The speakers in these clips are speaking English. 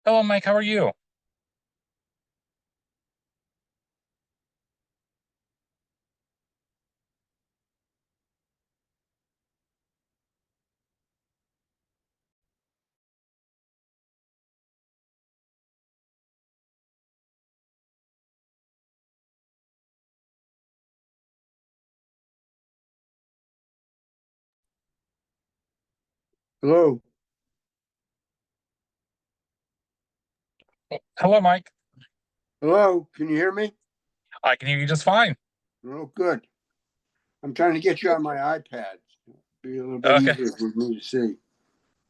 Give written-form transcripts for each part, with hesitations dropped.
Hello, Mike. How are you? Hello. Hello, Mike. Hello. Can you hear me? I can hear you just fine. Oh, good. I'm trying to get you on my iPad. Be a little bit Okay. easier for me to see.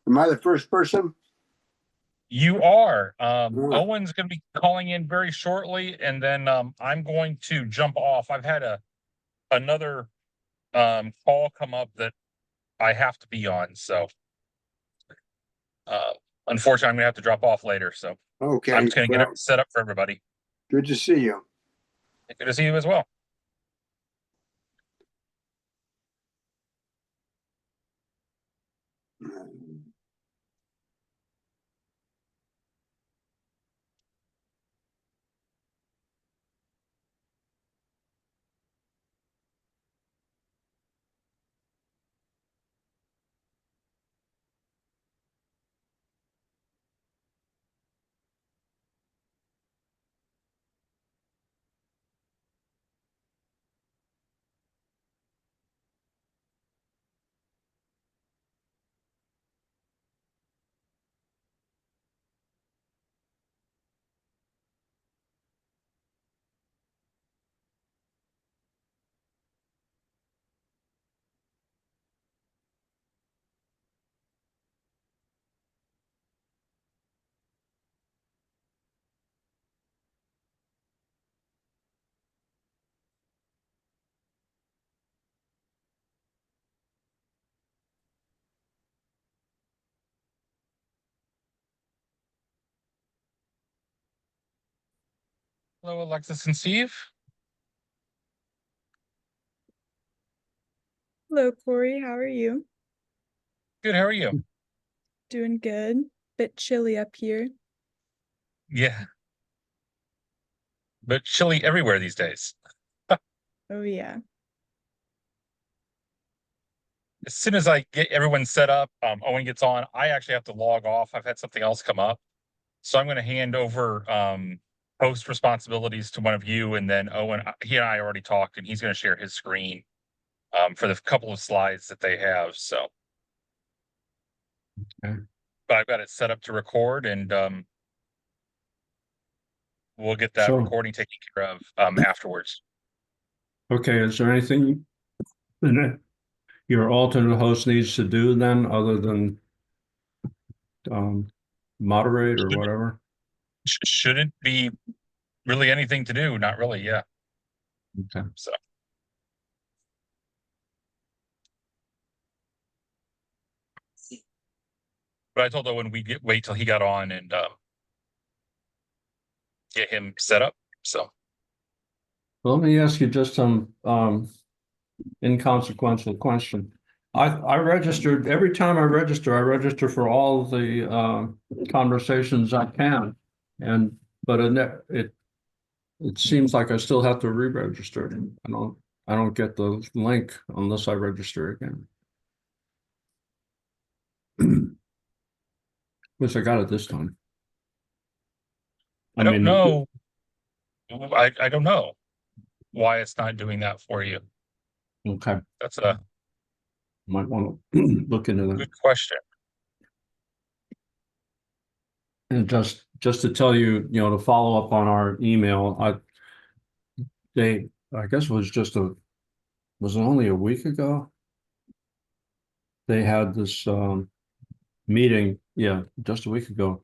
Am I the first person? You are. Oh, Owen's going to be calling in very shortly, and then I'm going to jump off. I've had another call come up that I have to be on, so uh, unfortunately, I'm going to have to drop off later. So I'm okay. just going to get it Well, set up for everybody. good to see you. Good to see you as well. Hello, Alexis and Steve. Hello, Corey. How are you? Good. How are you? Doing good. Bit chilly up here. Yeah, but chilly everywhere these days. Oh, yeah. As soon as I get everyone set up, Owen gets on. I actually have to log off. I've had something else come up. So I'm going to hand over host responsibilities to one of you, and then Owen. He and I already talked, and he's going to share his screen for the couple of slides that they have. So, Okay. but I've got it set up to record, and we'll get that So- recording taken care of afterwards. Okay, is there anything that your alternate host needs to do then, other than moderate or whatever? Shouldn't be really anything to do. Not really. Yeah. Okay. So. But I told Owen we'd wait till he got on and get him set up. So. Well, let me ask you just some inconsequential question. I registered every time I register for all the conversations I can, but it seems like I still have to re-register. I don't get the link unless I register again. Which I got it this time. I don't know. I don't know why it's not doing that for you. Okay. That's a Might want to look into that. good question. And just to tell you, to follow up on our email, I guess it was it only a week ago? They had this meeting, yeah, just a week ago,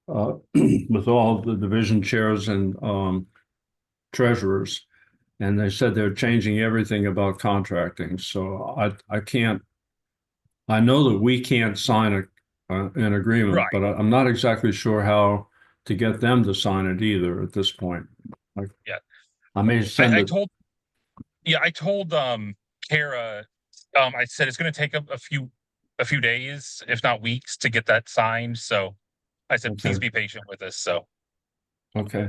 with all the division chairs and treasurers, and they said they're changing everything about contracting. So I know that we can't sign an agreement, Right. but I'm not exactly sure how to get them to sign it either at this point. Yeah. I may send I it. I told Kara, I said it's going to take a few days, if not weeks, to get that signed. So I said, please Okay. be patient with us. So Okay.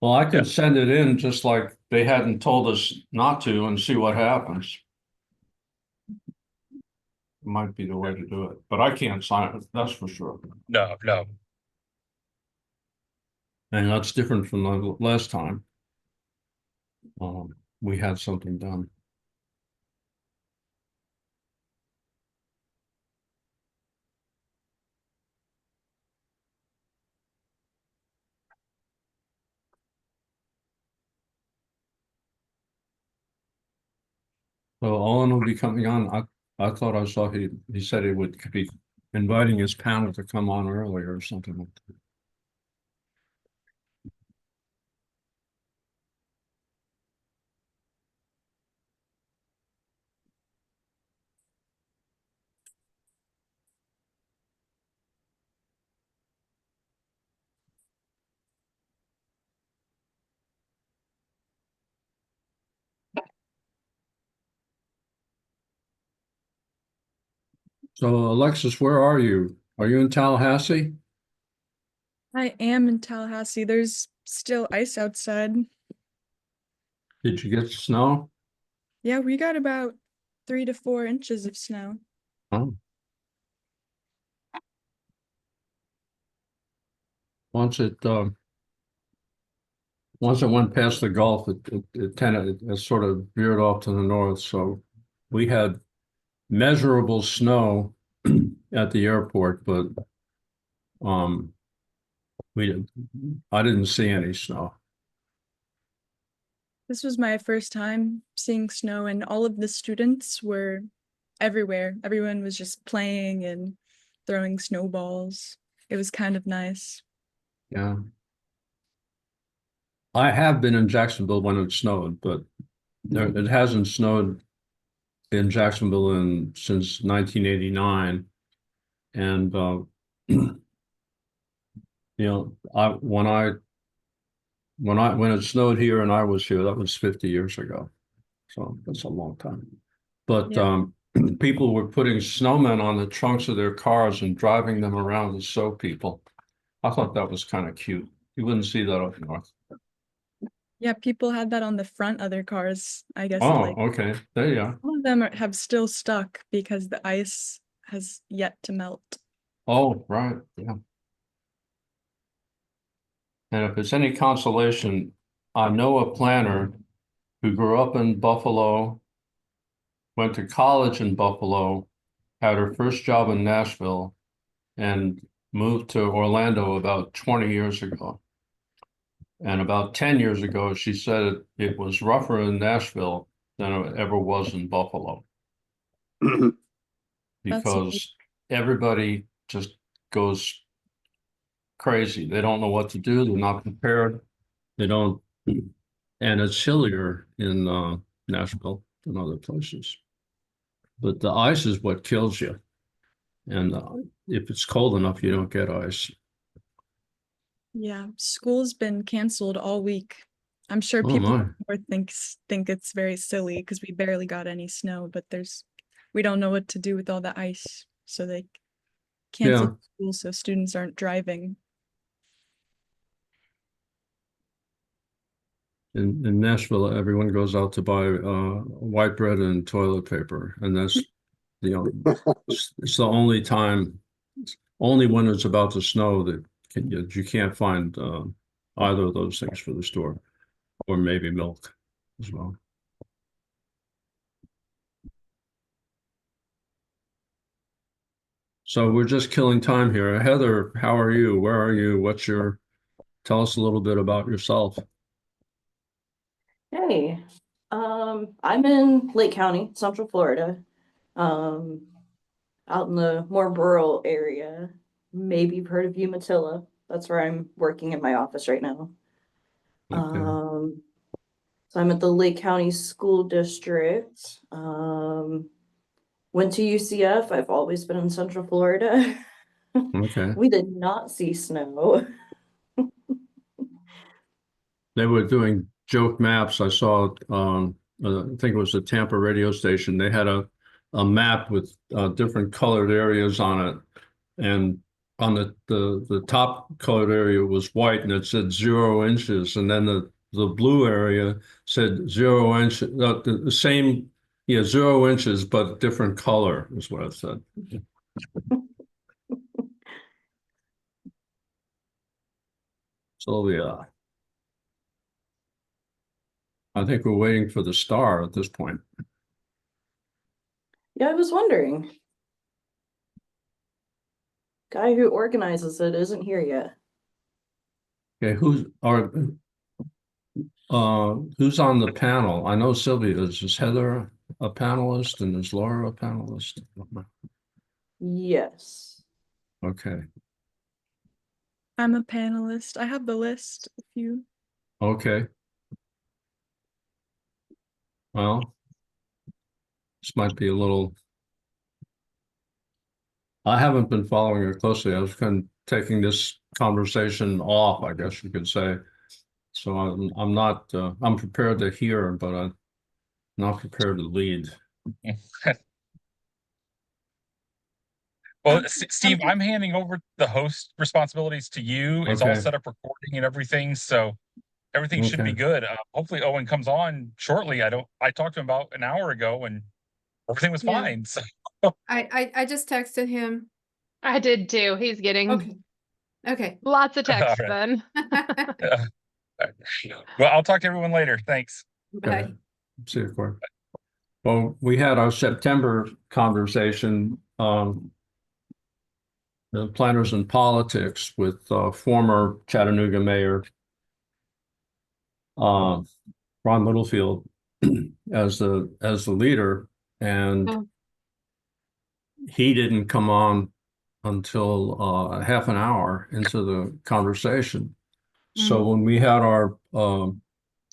Well, I could send it in just like they hadn't told us not to and see what happens. Might be the way to do it, but I can't sign it, that's for sure. no, no. And that's different from the last time. We had something done. So Owen will be coming on. I thought I saw he said he would be inviting his panel to come on earlier or something like that. So Alexis, where are you? Are you in Tallahassee? I am in Tallahassee. There's still ice outside. Did you get snow? Yeah, we got about 3 to 4 inches of snow. Oh. Once it went past the Gulf, it sort of veered off to the north. So we had measurable snow at the airport, but I didn't see any snow. This was my first time seeing snow, and all of the students were everywhere. Everyone was just playing and throwing snowballs. It was kind of nice. Yeah. I have been in Jacksonville when it snowed, but it hasn't snowed in Jacksonville since 1989. And when it snowed here and I was here, that was 50 years ago. So that's a long time. But Yeah. people were putting snowmen on the trunks of their cars and driving them around to show people. I thought that was kind of cute. You wouldn't see that up north. Yeah, people had that on the front of their cars, I guess. Oh, okay. There you are. Some of them have still stuck because the ice has yet to melt. Oh, right. Yeah. And if it's any consolation, I know a planner who grew up in Buffalo, went to college in Buffalo, had her first job in Nashville, and moved to Orlando about 20 years ago. And about 10 years ago, she said it was rougher in Nashville than it ever was in Buffalo because everybody just goes crazy. They don't know what to do. They're not prepared. They don't, and it's chillier in Nashville than other places. But the ice is what kills you. And if it's cold enough, you don't get ice. Yeah, school's been canceled all week. I'm sure Oh people my. think it's very silly because we barely got any snow, but we don't know what to do with all the ice, so they canceled school so students aren't driving. In Nashville, everyone goes out to buy white bread and toilet paper, and that's it's the only time, only when it's about to snow that you can't find either of those things for the store, or maybe milk as well. So we're just killing time here. Heather, how are you? Where are you? Tell us a little bit about yourself. Hey, I'm in Lake County, Central Florida, out in the more rural area. Maybe you've heard of Umatilla. That's where I'm working in my office right now. Okay. So I'm at the Lake County School District. Went to UCF. I've always been in Central Florida. Okay. We did not see snow. They were doing joke maps. I saw, I think it was the Tampa radio station. They had a map with different colored areas on it. And on the top colored area was white and it said 0 inches, and then the blue area said 0 inch, the same, yeah, 0 inches, but different color is what it said. So yeah, I think we're waiting for the star at this point. Yeah, I was wondering. Guy who organizes it isn't here yet. Okay, who's on the panel? I know Sylvia is Heather a panelist and is Laura a panelist? Yes. Okay, I'm a panelist. I have the list if you. okay. Well, this might be a little. I haven't been following it closely. I was kind of taking this conversation off, I guess you could say. So I'm not I'm prepared to hear, but I'm not prepared to lead. Well, Steve, I'm handing over the host responsibilities to you. It's all Okay. set up recording and everything, so everything should be Okay. good. Hopefully Owen comes on shortly. I talked to him about an hour ago and everything was Yeah. fine. So I just texted him. I did too. He's getting Okay. Okay. lots of texts All then. well, I'll talk to everyone later. Thanks. Okay. Bye. See you, Corey. Well, we had our September conversation, the planners in politics with former Chattanooga Mayor Ron Littlefield as the leader, and Oh. he didn't come on until half an hour into the conversation. So when we had our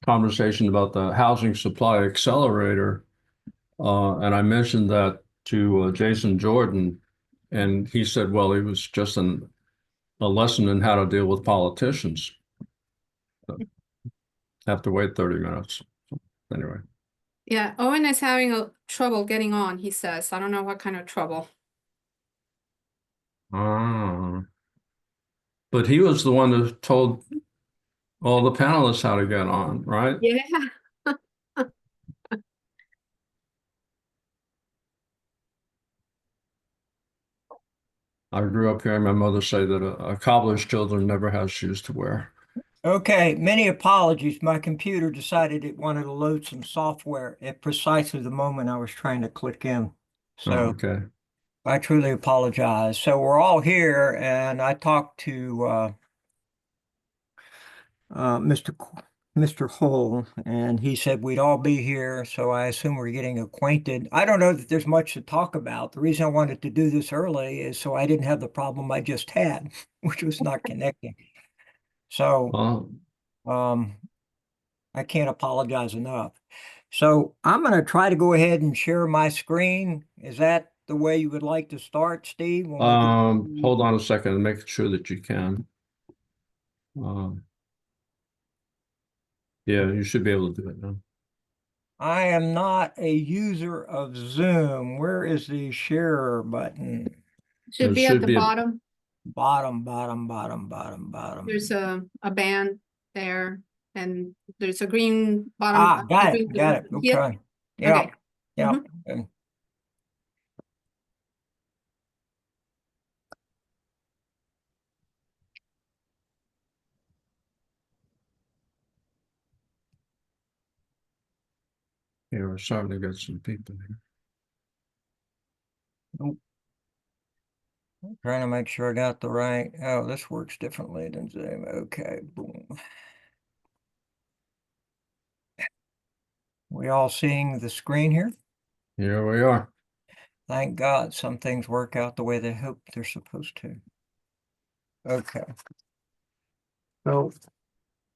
conversation about the housing supply accelerator, and I mentioned that to Jason Jordan, and he said, well, it was just a lesson in how to deal with politicians. Have to wait 30 minutes. Anyway. Yeah, Owen is having a trouble getting on, he says. I don't know what kind of trouble. But he was the one that told all the panelists how to get on, right? Yeah. I grew up hearing my mother say that a cobbler's children never has shoes to wear. Okay, many apologies. My computer decided it wanted to load some software at precisely the moment I was trying to click in. So Okay. I truly apologize. So we're all here, and I talked to Mr. Hull, and he said we'd all be here, so I assume we're getting acquainted. I don't know that there's much to talk about. The reason I wanted to do this early is so I didn't have the problem I just had, which was not connecting. So I can't apologize enough. So I'm going to try to go ahead and share my screen. Is that the way you would like to start, Steve? Hold on a second and make sure that you can. Yeah, you should be able to do it now. I am not a user of Zoom. Where is the share button? Should It be at should the be a- bottom. Bottom. There's a band there, and there's a green bottom. Got green it. button. Yeah. Okay. Yeah. Okay. Yeah. Mhm. Yeah, we're starting to get some people here. Trying to make sure I got the right. Oh, this works differently than Zoom. Okay. Boom. We all seeing the screen here? Here we are. Thank God some things work out the way they hope they're supposed to. Okay. So,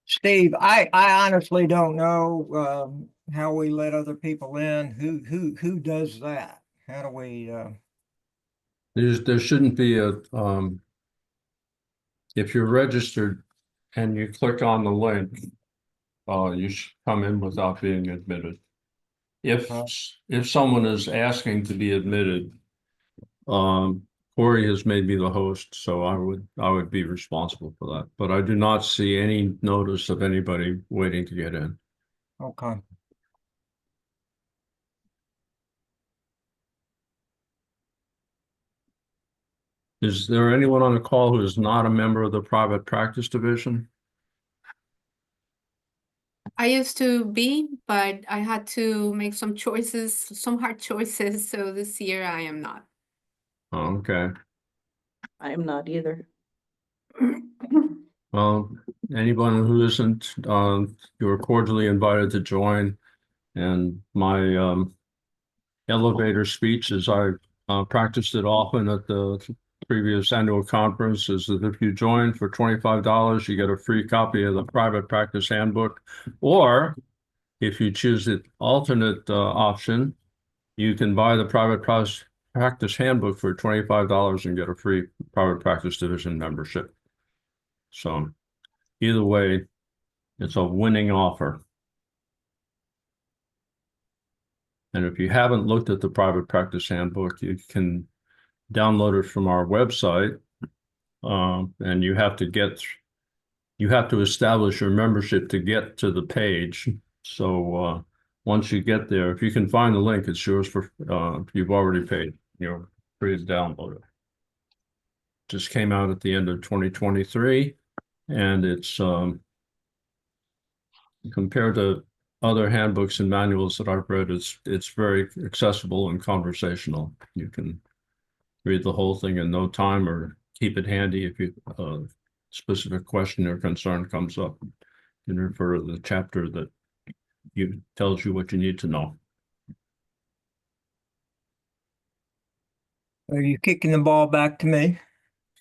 Steve, I honestly don't know how we let other people in. Who does that? How do we There shouldn't be a if you're registered and you click on the link, you should come in without being admitted. If someone is asking to be admitted, Corey has made me the host, so I would be responsible for that. But I do not see any notice of anybody waiting to get in. Okay. Is there anyone on the call who is not a member of the private practice division? I used to be, but I had to make some choices, some hard choices. So this year I am not. Oh, okay. I am not either. Well, anyone who isn't, you're cordially invited to join. And my elevator speech, as I practiced it often at the previous annual conference, is that if you join for $25, you get a free copy of the private practice handbook. Or if you choose the alternate option, you can buy the private practice handbook for $25 and get a free private practice division membership. So either way, it's a winning offer. And if you haven't looked at the private practice handbook, you can download it from our website. And you have to establish your membership to get to the page. So once you get there, if you can find the link, it's yours for if you've already paid. You're free to download it. Just came out at the end of 2023, and it's compared to other handbooks and manuals that I've read, it's very accessible and conversational. You can read the whole thing in no time or keep it handy if you specific question or concern comes up. You can refer to the chapter that tells you what you need to know. Are you kicking the ball back to me,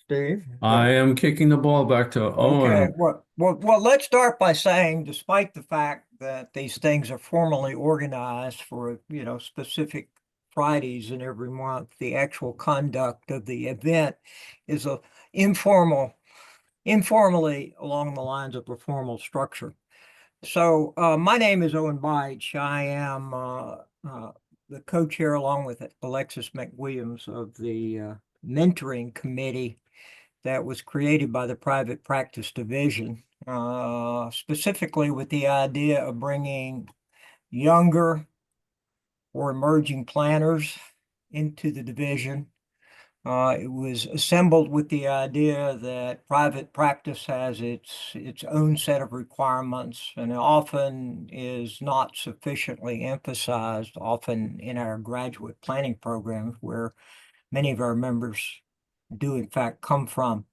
Steve? I am kicking the ball back to Owen. Okay, well, let's start by saying, despite the fact that these things are formally organized for, specific Fridays in every month, the actual conduct of the event is informally along the lines of a formal structure. So my name is Owen Beich. I am the co-chair along with Alexis McWilliams of the mentoring committee that was created by the private practice division, specifically with the idea of bringing younger or emerging planners into the division. It was assembled with the idea that private practice has its own set of requirements and often is not sufficiently emphasized, often in our graduate planning programs where many of our members do in fact come from.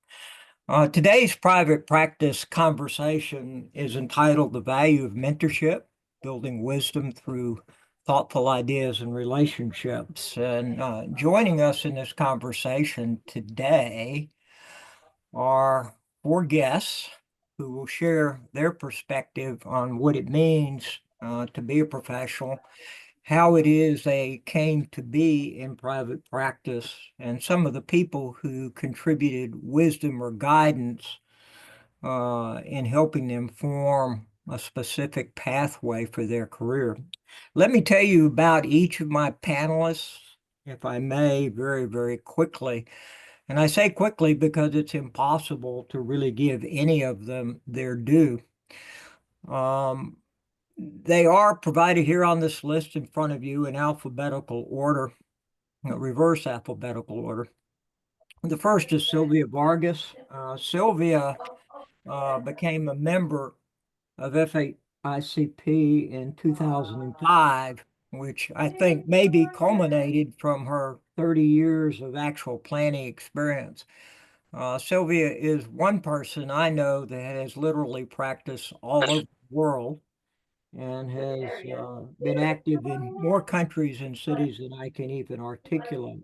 Today's private practice conversation is entitled The Value of Mentorship, Building Wisdom Through Thoughtful Ideas and Relationships. And joining us in this conversation today are 4 guests who will share their perspective on what it means to be a professional, how it is they came to be in private practice, and some of the people who contributed wisdom or guidance in helping them form a specific pathway for their career. Let me tell you about each of my panelists, if I may, very, very quickly. And I say quickly because it's impossible to really give any of them their due. They are provided here on this list in front of you in alphabetical order, reverse alphabetical order. The first is Silvia Vargas. Silvia became a member of FAICP in 2005, which I think maybe culminated from her 30 years of actual planning experience. Silvia is one person I know that has literally practiced all over the world and has been active in more countries and cities than I can even articulate.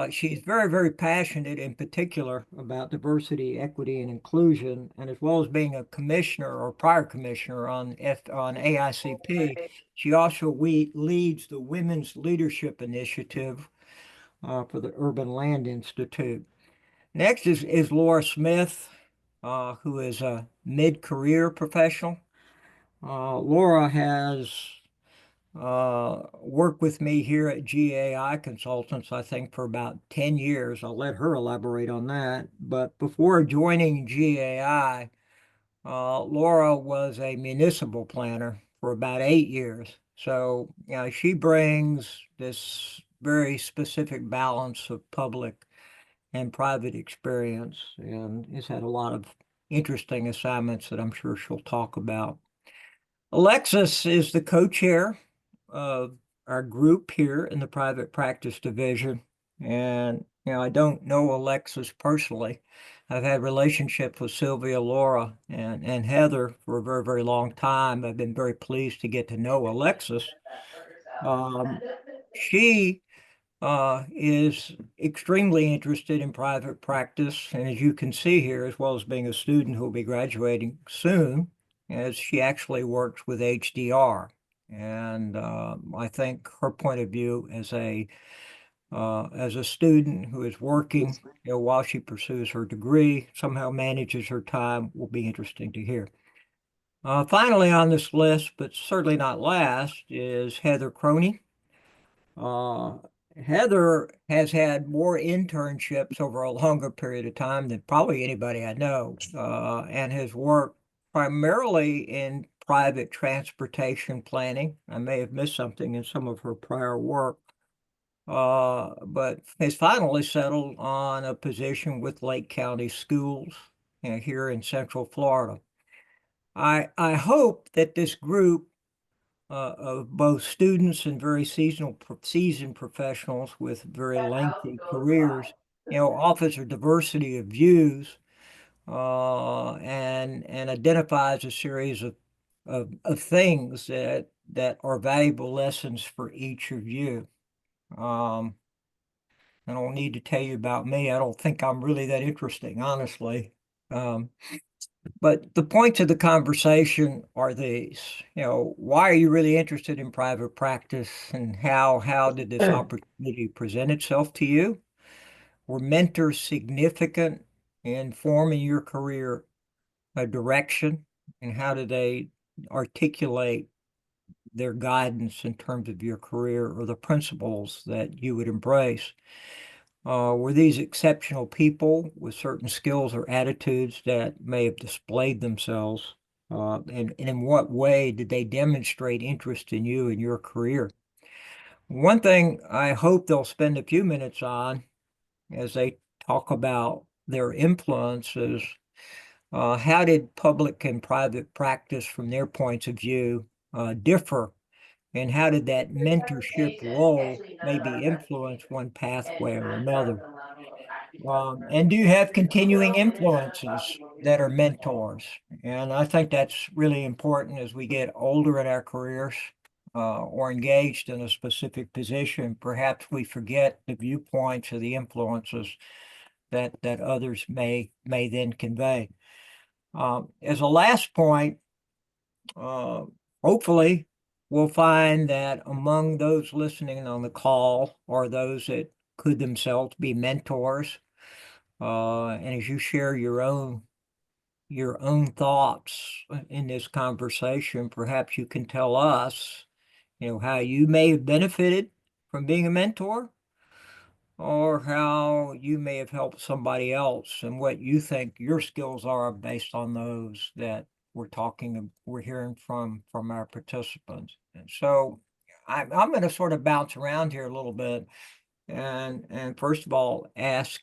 She's very, very passionate in particular about diversity, equity, and inclusion, and as well as being a commissioner or prior commissioner on AICP, she also leads the Women's Leadership Initiative for the Urban Land Institute. Next is Laura Smith, who is a mid-career professional. Laura has worked with me here at GAI Consultants, I think, for about 10 years. I'll let her elaborate on that. But before joining GAI, Laura was a municipal planner for about 8 years. So, you know, she brings this very specific balance of public and private experience and has had a lot of interesting assignments that I'm sure she'll talk about. Alexis is the co-chair of our group here in the private practice division. And, you know, I don't know Alexis personally. I've had relationships with Silvia, Laura, and Heather for a very, very long time. I've been very pleased to get to know Alexis. She is extremely interested in private practice. And as you can see here, as well as being a student who will be graduating soon, as she actually works with HDR. And I think her point of view as a student who is working, you know, while she pursues her degree, somehow manages her time, will be interesting to hear. Finally on this list, but certainly not last, is Heather Croney. Heather has had more internships over a longer period of time than probably anybody I know, and has worked primarily in private transportation planning. I may have missed something in some of her prior work, but has finally settled on a position with Lake County Schools, you know, here in Central Florida. I hope that this group of both students and very seasoned professionals with very lengthy careers, you know, offers a diversity of views and identifies a series of things that are valuable lessons for each of you. I don't need to tell you about me. I don't think I'm really that interesting, honestly. But the points of the conversation are these, you know, why are you really interested in private practice and how did this opportunity present itself to you? Were mentors significant in forming your career direction, and how did they articulate their guidance in terms of your career or the principles that you would embrace? Were these exceptional people with certain skills or attitudes that may have displayed themselves? And in what way did they demonstrate interest in you and your career? One thing I hope they'll spend a few minutes on as they talk about their influences, how did public and private practice from their points of view differ? And how did that mentorship role maybe influence one pathway or another? And do you have continuing influences that are mentors? And I think that's really important as we get older in our careers or engaged in a specific position. Perhaps we forget the viewpoints or the influences that others may then convey. As a last point, hopefully we'll find that among those listening on the call are those that could themselves be mentors. And as you share your own thoughts in this conversation, perhaps you can tell us, you know, how you may have benefited from being a mentor, or how you may have helped somebody else, and what you think your skills are based on those that we're hearing from our participants. And so I'm going to sort of bounce around here a little bit, and first of all ask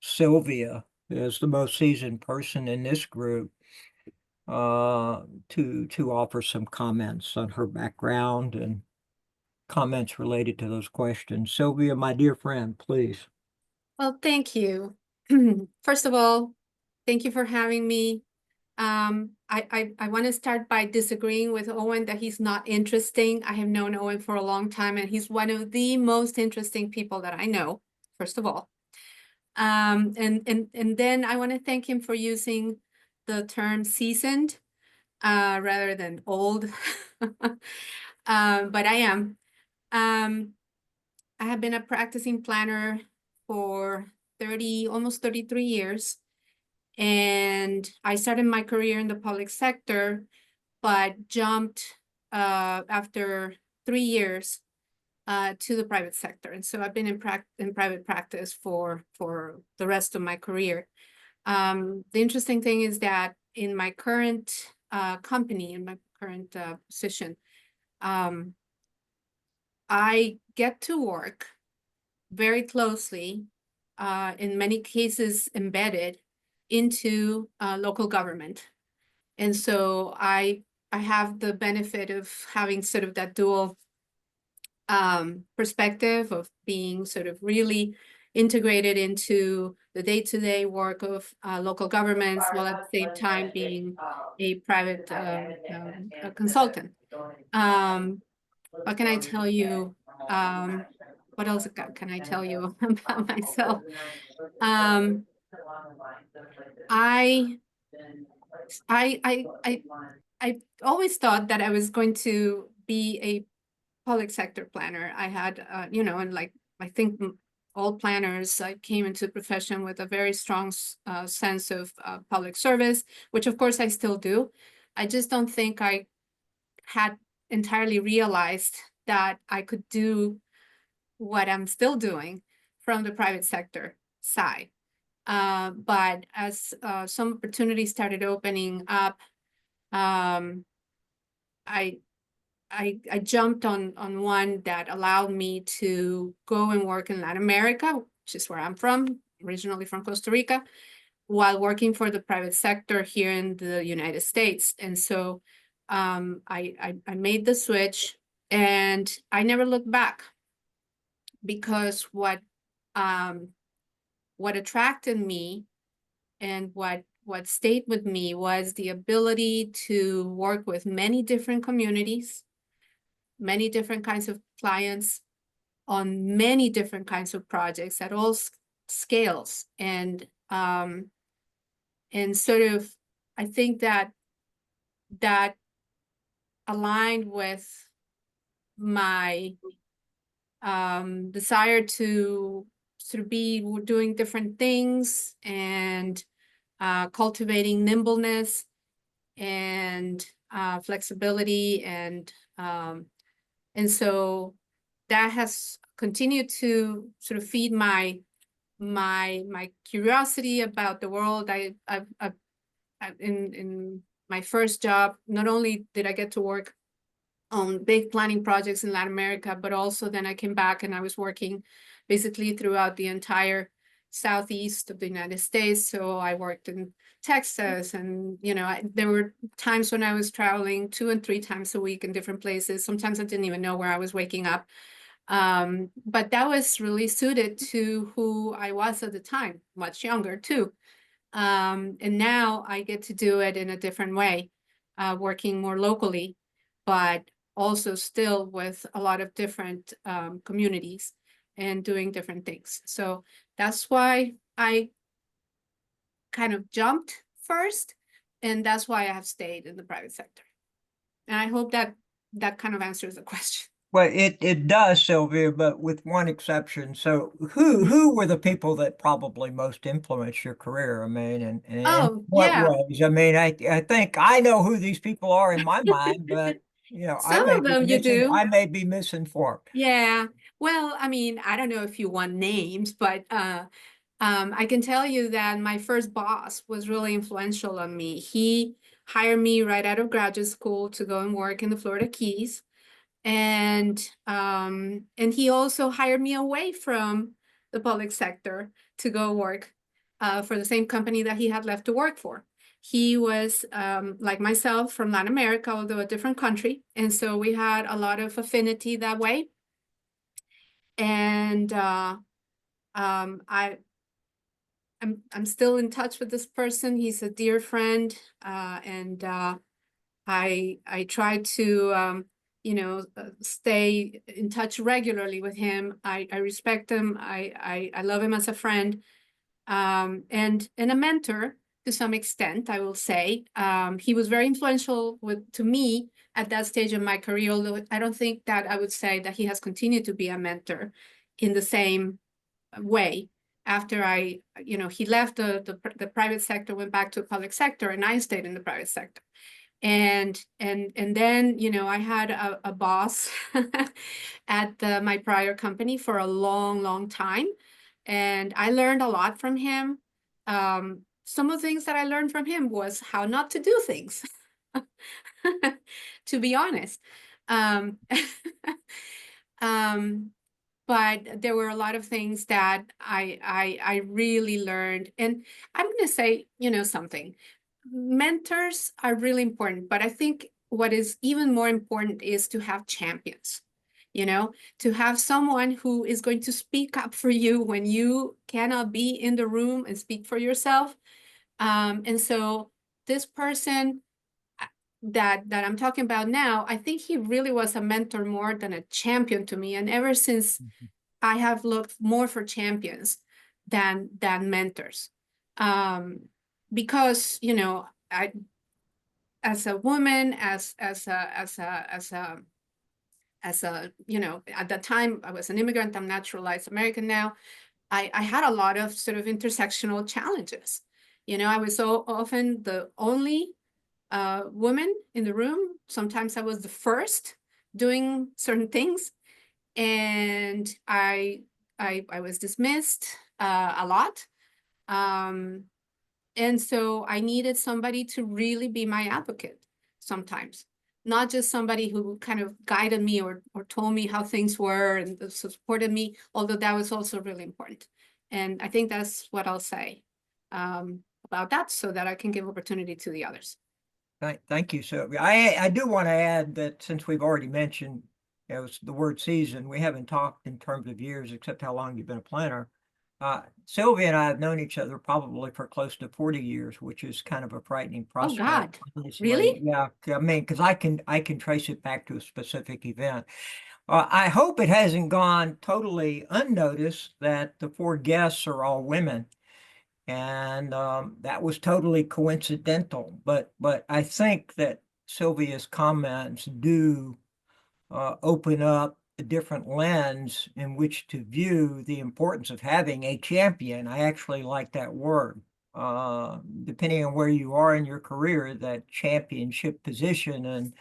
Silvia, as the most seasoned person in this group, to offer some comments on her background and comments related to those questions. Silvia, my dear friend, please. Well, thank you. First of all, thank you for having me. I want to start by disagreeing with Owen that he's not interesting. I have known Owen for a long time, and he's one of the most interesting people that I know, first of all. And then I want to thank him for using the term seasoned rather than old. But I am. I have been a practicing planner for almost 33 years. And I started my career in the public sector, but jumped after 3 years to the private sector. And so I've been in private practice for the rest of my career. The interesting thing is that in my current company, in my current position, I get to work very closely, in many cases embedded into local government. And so I have the benefit of having sort of that dual perspective of being sort of really integrated into the day-to-day work of local governments, while at the same time being a private a consultant. What can I tell you? What else can I tell you about myself? I always thought that I was going to be a public sector planner. I had, you know, and like I think all planners, I came into the profession with a very strong sense of public service, which of course I still do. I just don't think I had entirely realized that I could do what I'm still doing from the private sector side. But as some opportunities started opening up, I jumped on one that allowed me to go and work in Latin America, which is where I'm from, originally from Costa Rica, while working for the private sector here in the United States. And so I made the switch, and I never looked back, because what attracted me and what stayed with me was the ability to work with many different communities, many different kinds of clients, on many different kinds of projects at all scales. And sort of, I think that aligned with my desire to sort of be doing different things and cultivating nimbleness and flexibility, and so that has continued to sort of feed my curiosity about the world. In my first job, not only did I get to work on big planning projects in Latin America, but also then I came back and I was working basically throughout the entire southeast of the United States. So I worked in Texas, and you know, there were times when I was traveling 2 and 3 times a week in different places. Sometimes I didn't even know where I was waking up. But that was really suited to who I was at the time, much younger too. And now I get to do it in a different way, working more locally, but also still with a lot of different communities and doing different things. So that's why I kind of jumped first, and that's why I have stayed in the private sector. And I hope that kind of answers the question. Well, it does, Sylvia, but with one exception. So who were the people that probably most influenced your career? I mean, and in what ways? I mean, I think I know who these people are in my mind, but you know, Some of them you do. I may be misinformed. Yeah. Well, I mean, I don't know if you want names, but I can tell you that my first boss was really influential on me. He hired me right out of graduate school to go and work in the Florida Keys. And he also hired me away from the public sector to go work for the same company that he had left to work for. He was, like myself, from Latin America, although a different country. And so we had a lot of affinity that way. And I'm still in touch with this person. He's a dear friend. And I try to, you know, stay in touch regularly with him. I respect him. I love him as a friend, and a mentor to some extent, I will say. He was very influential to me at that stage of my career, although I don't think that I would say that he has continued to be a mentor in the same way. After he left the private sector, went back to the public sector, and I stayed in the private sector. And then, you know, I had a boss at my prior company for a long time. And I learned a lot from him. Some of the things that I learned from him was how not to do things, to be honest. But there were a lot of things that I really learned. And I'm going to say, you know, something. Mentors are really important, but I think what is even more important is to have champions, you know, to have someone who is going to speak up for you when you cannot be in the room and speak for yourself. And so this person that I'm talking about now, I think he really was a mentor more than a champion to me. And ever since I have looked more for champions than mentors. Because, you know, I, as a woman, as a, you know, at that time I was an immigrant, I'm naturalized American now. I had a lot of sort of intersectional challenges. You know, I was so often the only woman in the room. Sometimes I was the first doing certain things, and I was dismissed a lot. And so I needed somebody to really be my advocate sometimes, not just somebody who kind of guided me or told me how things were and supported me, although that was also really important. And I think that's what I'll say about that, so that I can give opportunity to the others. Thank you, Sylvia. I do want to add that since we've already mentioned, you know, the word season, we haven't talked in terms of years, except how long you've been a planner. Sylvia and I have known each other probably for close to 40 years, which is kind of a frightening prospect. Oh God, honestly. really? Yeah, I mean, because I can trace it back to a specific event. I hope it hasn't gone totally unnoticed that the 4 guests are all women. And that was totally coincidental. But I think that Sylvia's comments do open up a different lens in which to view the importance of having a champion. I actually like that word. Depending on where you are in your career, that championship position, and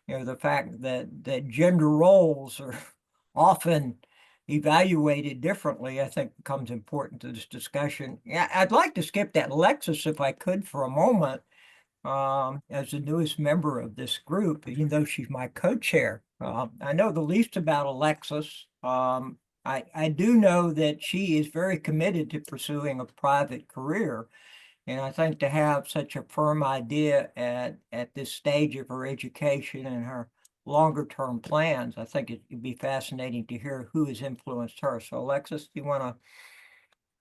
you know, the fact that gender roles are often evaluated differently, I think becomes important to this discussion. Yeah, I'd like to skip that Alexis if I could for a moment. As the newest member of this group, even though she's my co-chair. I know the least about Alexis. I do know that she is very committed to pursuing a private career. And I think to have such a firm idea at this stage of her education and her longer term plans, I think it'd be fascinating to hear who has influenced her. So Alexis, do you want to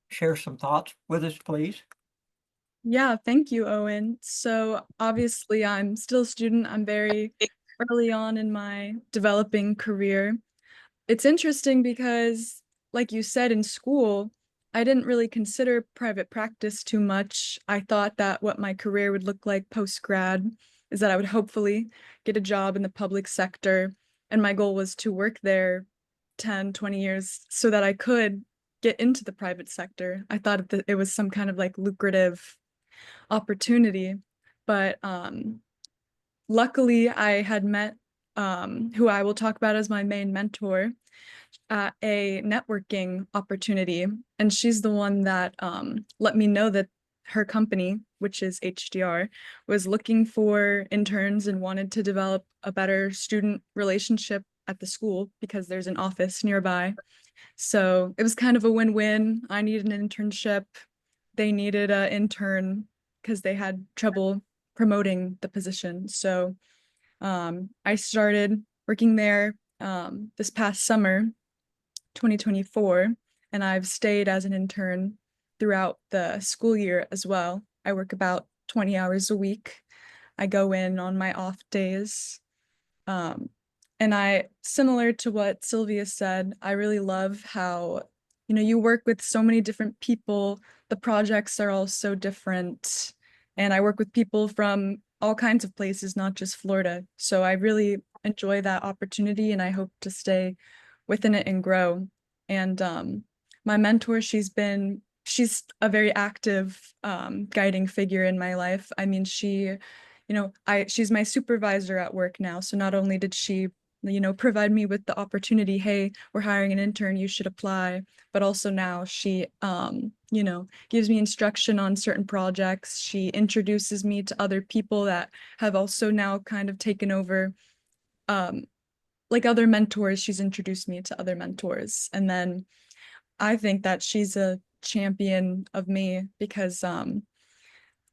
share some thoughts with us, please? Yeah, thank you, Owen. So obviously I'm still a student. I'm very early on in my developing career. It's interesting because, like you said, in school, I didn't really consider private practice too much. I thought that what my career would look like post-grad is that I would hopefully get a job in the public sector. And my goal was to work there 10, 20 years so that I could get into the private sector. I thought that it was some kind of like lucrative opportunity. But luckily, I had met who I will talk about as my main mentor at a networking opportunity. And she's the one that let me know that her company, which is HDR, was looking for interns and wanted to develop a better student relationship at the school because there's an office nearby. So it was kind of a win-win. I needed an internship. They needed an intern because they had trouble promoting the position. So I started working there this past summer, 2024, and I've stayed as an intern throughout the school year as well. I work about 20 hours a week. I go in on my off days. And I, similar to what Sylvia said, I really love how, you know, you work with so many different people. The projects are all so different. And I work with people from all kinds of places, not just Florida. So I really enjoy that opportunity and I hope to stay within it and grow. And my mentor, she's a very active guiding figure in my life. I mean, she she's my supervisor at work now. So not only did she, provide me with the opportunity, hey, we're hiring an intern, you should apply, but also now she, gives me instruction on certain projects. She introduces me to other people that have also now kind of taken over, like other mentors. She's introduced me to other mentors. And then I think that she's a champion of me because, in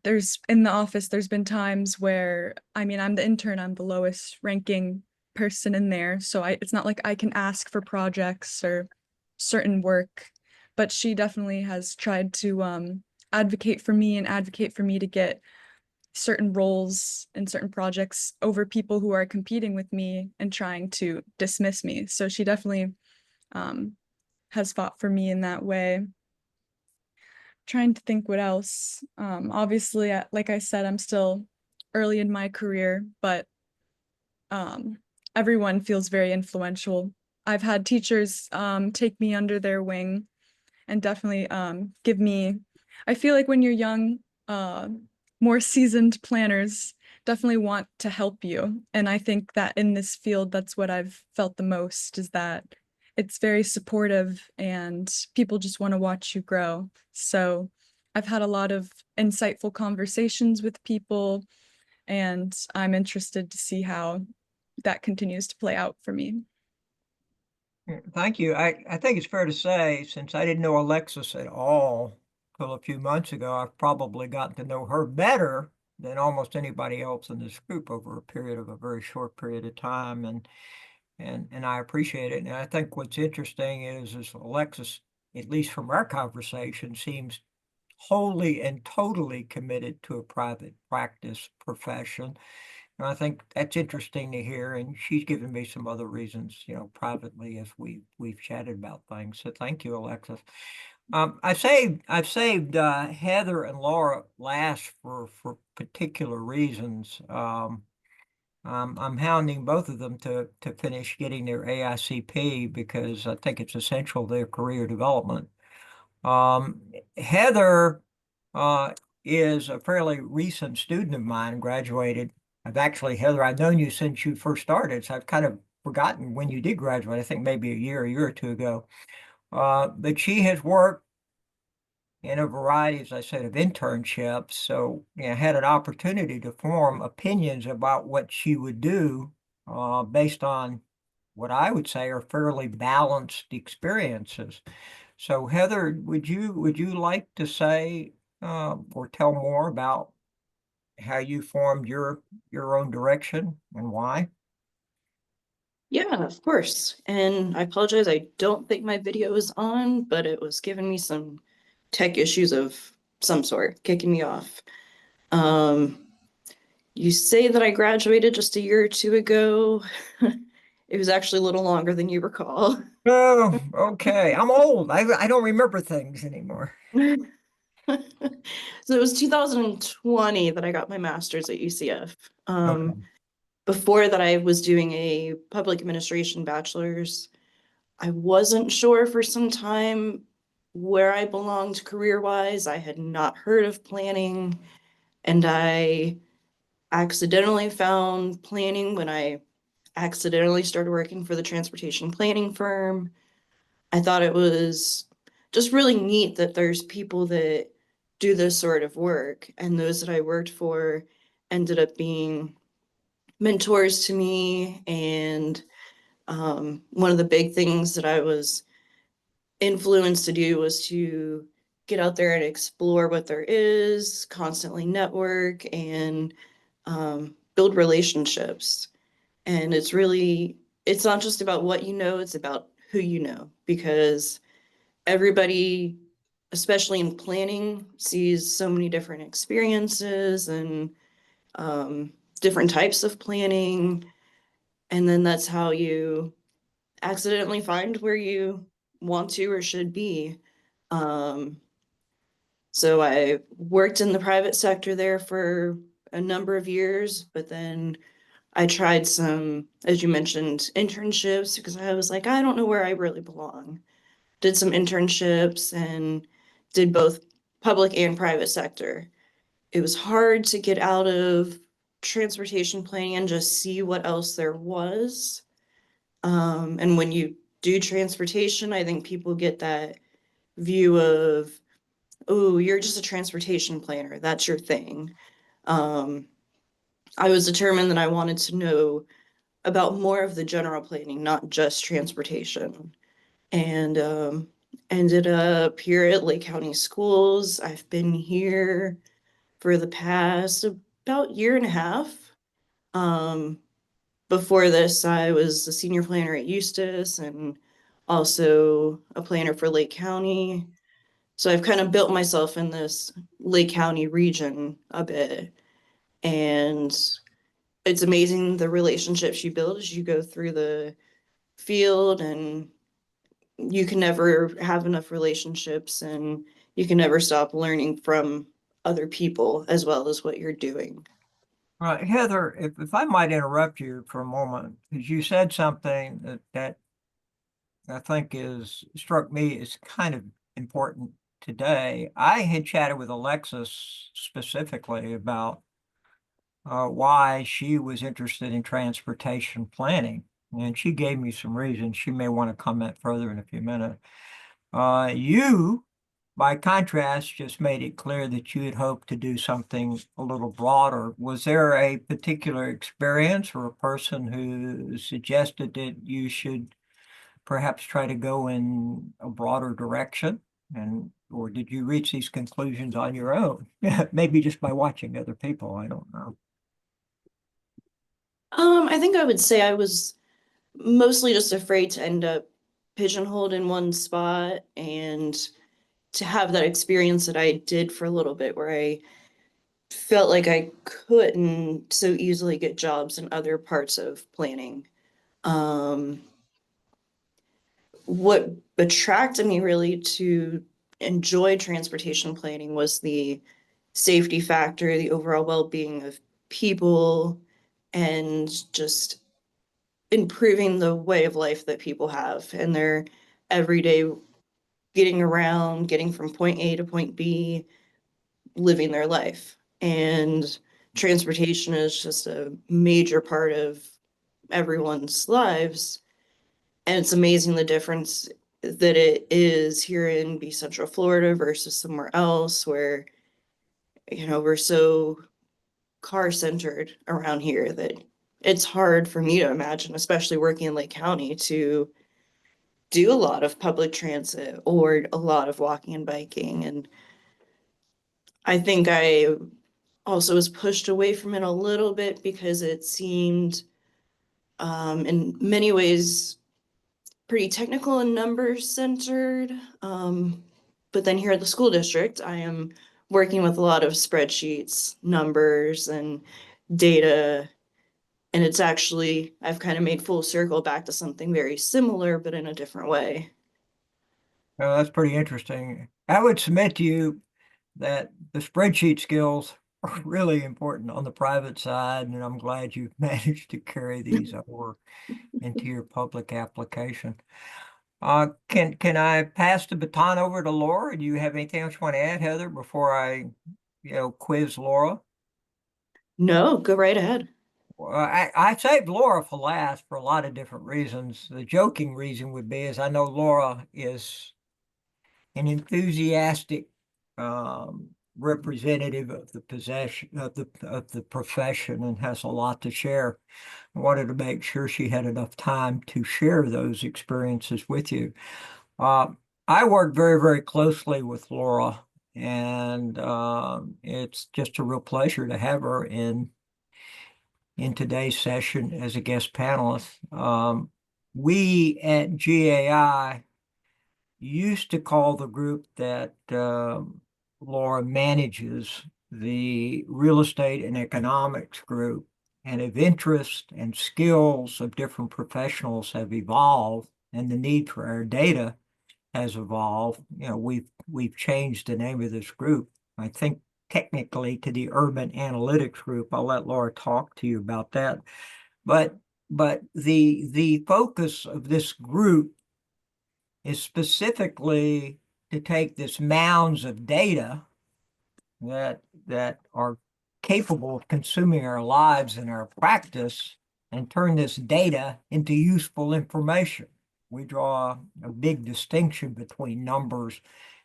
the office, there's been times where, I'm the intern, I'm the lowest ranking person in there. So it's not like I can ask for projects or certain work, but she definitely has tried to advocate for me to get certain roles and certain projects over people who are competing with me and trying to dismiss me. So she definitely has fought for me in that way. Trying to think what else. Obviously, like I said, I'm still early in my career, but everyone feels very influential. I've had teachers take me under their wing and definitely give me, I feel like when you're young, more seasoned planners definitely want to help you. And I think that in this field, that's what I've felt the most, is that it's very supportive and people just want to watch you grow. So I've had a lot of insightful conversations with people, and I'm interested to see how that continues to play out for me. Thank you. I think it's fair to say, since I didn't know Alexis at all till a few months ago, I've probably gotten to know her better than almost anybody else in this group over a very short period of time. And I appreciate it. And I think what's interesting is Alexis, at least from our conversation, seems wholly and totally committed to a private practice profession. And I think that's interesting to hear. And she's given me some other reasons, privately as we've chatted about things. So thank you, Alexis. I've saved Heather and Laura last for particular reasons. I'm hounding both of them to finish getting their AICP because I think it's essential to their career development. Heather is a fairly recent student of mine, graduated. Heather, I've known you since you first started, so I've kind of forgotten when you did graduate. I think maybe a year or two ago. But she has worked in a variety, as I said, of internships. So, had an opportunity to form opinions about what she would do based on what I would say are fairly balanced experiences. So, Heather, would you like to say or tell more about how you formed your own direction and why? Yeah, of course. And I apologize, I don't think my video is on, but it was giving me some tech issues of some sort, kicking me off. You say that I graduated just a year or two ago. It was actually a little longer than you recall. Oh, okay. I'm old. I don't remember things anymore. So it was 2020 that I got my master's at UCF. Okay. Before that, I was doing a public administration bachelor's. I wasn't sure for some time where I belonged career-wise. I had not heard of planning, and I accidentally found planning when I accidentally started working for the transportation planning firm. I thought it was just really neat that there's people that do this sort of work, and those that I worked for ended up being mentors to me. And one of the big things that I was influenced to do was to get out there and explore what there is, constantly network, and build relationships. And it's not just about what you know, it's about who you know, because everybody, especially in planning, sees so many different experiences and different types of planning. And then that's how you accidentally find where you want to or should be. So I worked in the private sector there for a number of years, but then I tried some, as you mentioned, internships, because I was like, I don't know where I really belong. Did some internships and did both public and private sector. It was hard to get out of transportation planning and just see what else there was. And when you do transportation, I think people get that view of, oh, you're just a transportation planner. That's your thing. I was determined that I wanted to know about more of the general planning, not just transportation. And ended up here at Lake County Schools. I've been here for the past about year and a half. Before this, I was a senior planner at Eustis and also a planner for Lake County. So I've kind of built myself in this Lake County region a bit. And it's amazing the relationships you build as you go through the field, and you can never have enough relationships, and you can never stop learning from other people as well as what you're doing. Right, Heather, if I might interrupt you for a moment, because you said something that I think struck me as kind of important today. I had chatted with Alexis specifically about why she was interested in transportation planning, and she gave me some reasons. She may want to comment further in a few minutes. You, by contrast, just made it clear that you had hoped to do something a little broader. Was there a particular experience or a person who suggested that you should perhaps try to go in a broader direction? Or did you reach these conclusions on your own? Maybe just by watching other people, I don't know. I think I would say I was mostly just afraid to end up pigeonholed in one spot, and to have that experience that I did for a little bit where I felt like I couldn't so easily get jobs in other parts of planning. What attracted me really to enjoy transportation planning was the safety factor, the overall well-being of people, and just improving the way of life that people have and their everyday getting around, getting from point A to point B, living their life. And transportation is just a major part of everyone's lives. And it's amazing the difference that it is here in B Central Florida versus somewhere else where, we're so car centered around here that it's hard for me to imagine, especially working in Lake County, to do a lot of public transit or a lot of walking and biking. And I think I also was pushed away from it a little bit because it seemed, in many ways, pretty technical and numbers centered. But then here at the school district, I am working with a lot of spreadsheets, numbers, and data. And it's actually, I've kind of made full circle back to something very similar, but in a different way. Well, that's pretty interesting. I would submit to you that the spreadsheet skills are really important on the private side, and I'm glad you've managed to carry these over into your public application. Can I pass the baton over to Laura? Do you have anything else you want to add, Heather, before I, quiz Laura? No, go right ahead. Well, I saved Laura for last for a lot of different reasons. The joking reason would be is I know Laura is an enthusiastic representative of the profession and has a lot to share. I wanted to make sure she had enough time to share those experiences with you. I work very, very closely with Laura, and it's just a real pleasure to have her in today's session as a guest panelist. We at GAI used to call the group that Laura manages the real estate and economics group, and if interest and skills of different professionals have evolved and the need for our data has evolved, we've changed the name of this group, I think technically, to the Urban Analytics Group. I'll let Laura talk to you about that. But the focus of this group is specifically to take this mounds of data that are capable of consuming our lives and our practice and turn this data into useful information. We draw a big distinction between numbers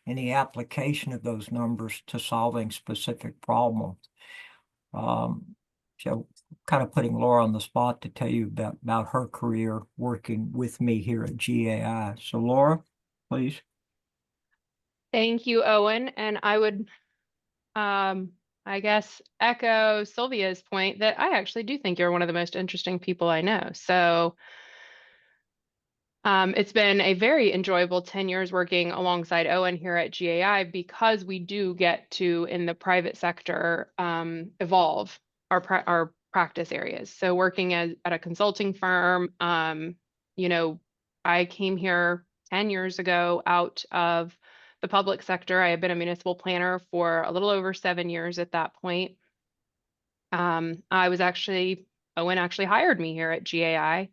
and the application of those numbers to solving specific problems. So kind of putting Laura on the spot to tell you about her career working with me here at GAI. So Laura, please. Thank you, Owen. And I would, I guess, echo Sylvia's point that I actually do think you're one of the most interesting people I know. So it's been a very enjoyable 10 years working alongside Owen here at GAI because we do get to, in the private sector, evolve our practice areas. So working at a consulting firm, you know, I came here 10 years ago out of the public sector. I had been a municipal planner for a little over 7 years at that point. Owen actually hired me here at GAI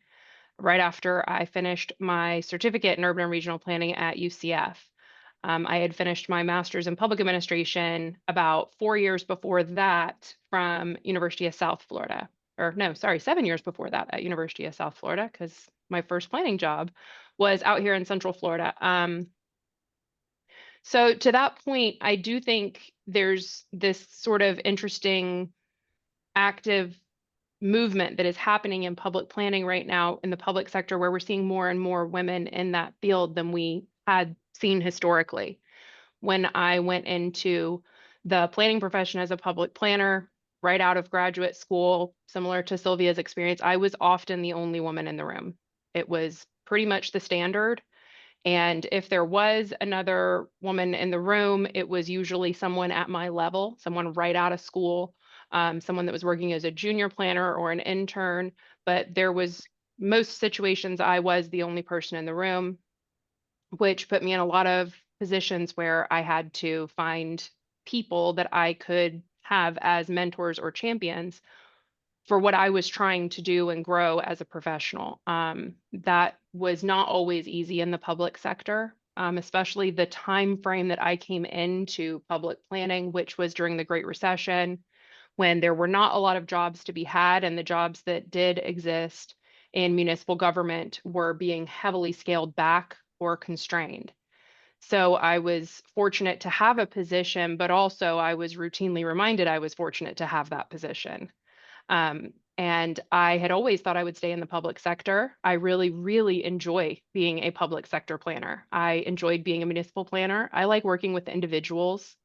right after I finished my certificate in urban and regional planning at UCF. I had finished my master's in public administration about 4 years before that from University of South Florida. Or no, sorry, 7 years before that at University of South Florida, because my first planning job was out here in Central Florida. So to that point, I do think there's this sort of interesting active movement that is happening in public planning right now in the public sector, where we're seeing more and more women in that field than we had seen historically. When I went into the planning profession as a public planner right out of graduate school, similar to Sylvia's experience, I was often the only woman in the room. It was pretty much the standard. And if there was another woman in the room, it was usually someone at my level, someone right out of school, someone that was working as a junior planner or an intern. But there was most situations I was the only person in the room, which put me in a lot of positions where I had to find people that I could have as mentors or champions for what I was trying to do and grow as a professional. That was not always easy in the public sector, especially the time frame that I came into public planning, which was during the Great Recession, when there were not a lot of jobs to be had, and the jobs that did exist in municipal government were being heavily scaled back or constrained. So I was fortunate to have a position, but also I was routinely reminded I was fortunate to have that position. And I had always thought I would stay in the public sector. I really, really enjoy being a public sector planner. I enjoyed being a municipal planner. I like working with individuals.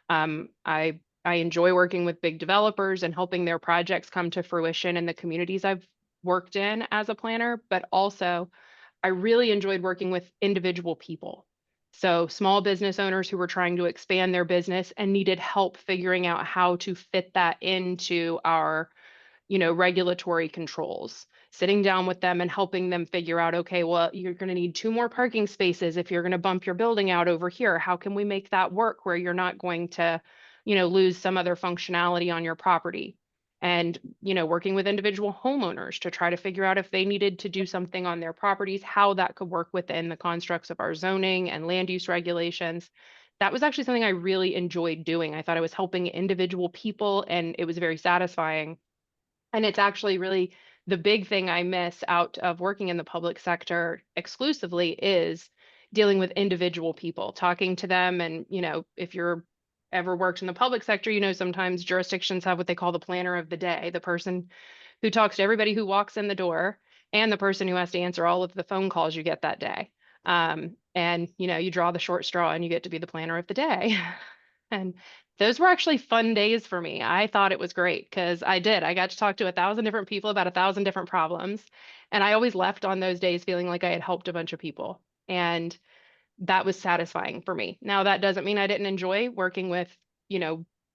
I enjoy working with big developers and helping their projects come to fruition in the communities I've worked in as a planner, but also I really enjoyed working with individual people. So small business owners who were trying to expand their business and needed help figuring out how to fit that into our regulatory controls, sitting down with them and helping them figure out, okay, well, you're going to need 2 more parking spaces if you're going to bump your building out over here. How can we make that work where you're not going to, lose some other functionality on your property? And, working with individual homeowners to try to figure out if they needed to do something on their properties, how that could work within the constructs of our zoning and land use regulations. That was actually something I really enjoyed doing. I thought I was helping individual people, and it was very satisfying. And it's actually really the big thing I miss out of working in the public sector exclusively is dealing with individual people, talking to them. And, if you're ever worked in the public sector, sometimes jurisdictions have what they call the planner of the day, the person who talks to everybody who walks in the door and the person who has to answer all of the phone calls you get that day. And, you draw the short straw and you get to be the planner of the day. And those were actually fun days for me. I thought it was great because I got to talk to 1,000 different people about 1,000 different problems. And I always left on those days feeling like I had helped a bunch of people. And that was satisfying for me. Now, that doesn't mean I didn't enjoy working with,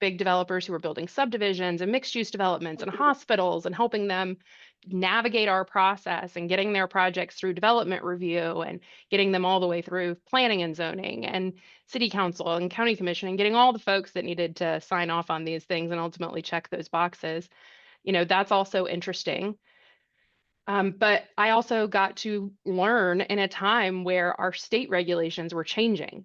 big developers who were building subdivisions and mixed use developments and hospitals and helping them navigate our process and getting their projects through development review and getting them all the way through planning and zoning and city council and county commission and getting all the folks that needed to sign off on these things and ultimately check those boxes. That's also interesting. But I also got to learn in a time where our state regulations were changing.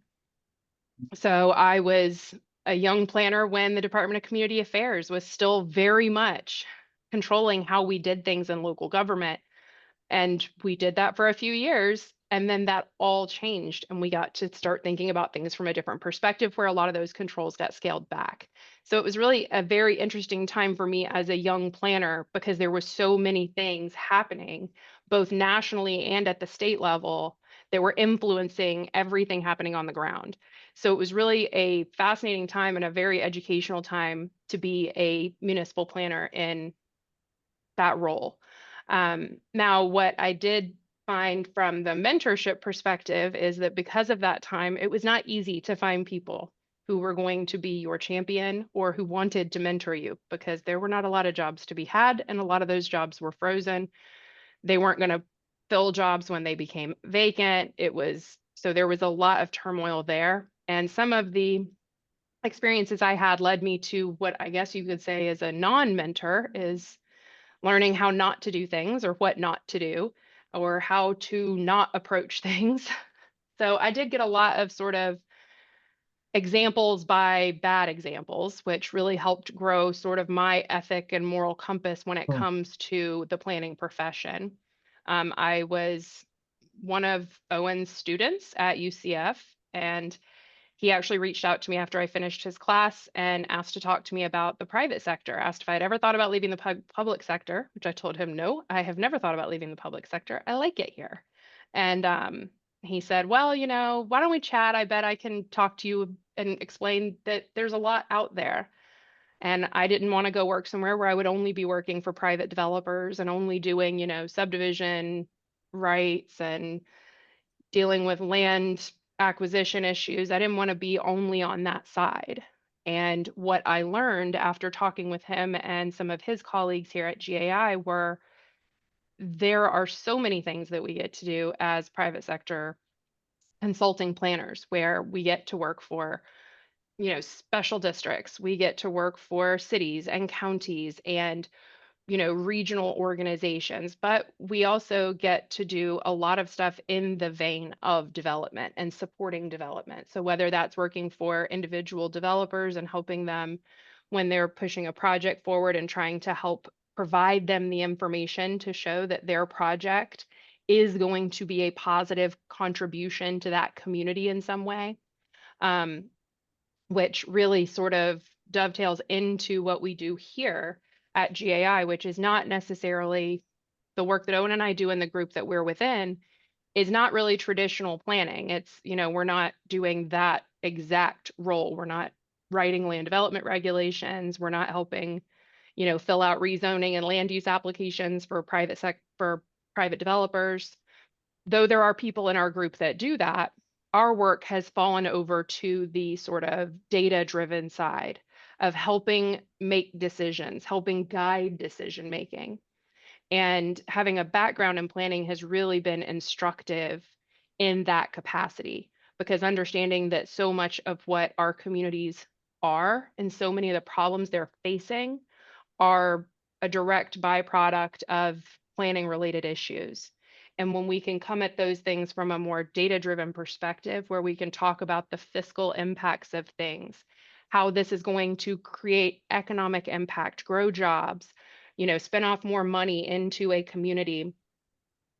So I was a young planner when the Department of Community Affairs was still very much controlling how we did things in local government. And we did that for a few years. And then that all changed. And we got to start thinking about things from a different perspective where a lot of those controls got scaled back. So it was really a very interesting time for me as a young planner because there were so many things happening, both nationally and at the state level, that were influencing everything happening on the ground. So it was really a fascinating time and a very educational time to be a municipal planner in that role. Now, what I did find from the mentorship perspective is that because of that time, it was not easy to find people who were going to be your champion or who wanted to mentor you because there were not a lot of jobs to be had and a lot of those jobs were frozen. They weren't going to fill jobs when they became vacant. So there was a lot of turmoil there. And some of the experiences I had led me to what I guess you could say is a non-mentor, is learning how not to do things or what not to do or how to not approach things. So I did get a lot of sort of examples by bad examples, which really helped grow sort of my ethic and moral compass when it comes to the planning profession. I was one of Owen's students at UCF, and he actually reached out to me after I finished his class and asked to talk to me about the private sector, asked if I'd ever thought about leaving the public sector, which I told him, no, I have never thought about leaving the public sector. I like it here. And he said, well, why don't we chat? I bet I can talk to you and explain that there's a lot out there. And I didn't want to go work somewhere where I would only be working for private developers and only doing, subdivision rights and dealing with land acquisition issues. I didn't want to be only on that side. And what I learned after talking with him and some of his colleagues here at GAI were there are so many things that we get to do as private sector consulting planners, where we get to work for special districts, we get to work for cities and counties and regional organizations, but we also get to do a lot of stuff in the vein of development and supporting development. So whether that's working for individual developers and helping them when they're pushing a project forward and trying to help provide them the information to show that their project is going to be a positive contribution to that community in some way, which really sort of dovetails into what we do here at GAI, which is not necessarily the work that Owen and I do in the group that we're within, is not really traditional planning. It's, we're not doing that exact role. We're not writing land development regulations. We're not helping, fill out rezoning and land use applications for private developers. Though there are people in our group that do that, our work has fallen over to the sort of data-driven side of helping make decisions, helping guide decision making. And having a background in planning has really been instructive in that capacity, because understanding that so much of what our communities are and so many of the problems they're facing are a direct byproduct of planning related issues. And when we can come at those things from a more data-driven perspective, where we can talk about the fiscal impacts of things, how this is going to create economic impact, grow jobs, spin off more money into a community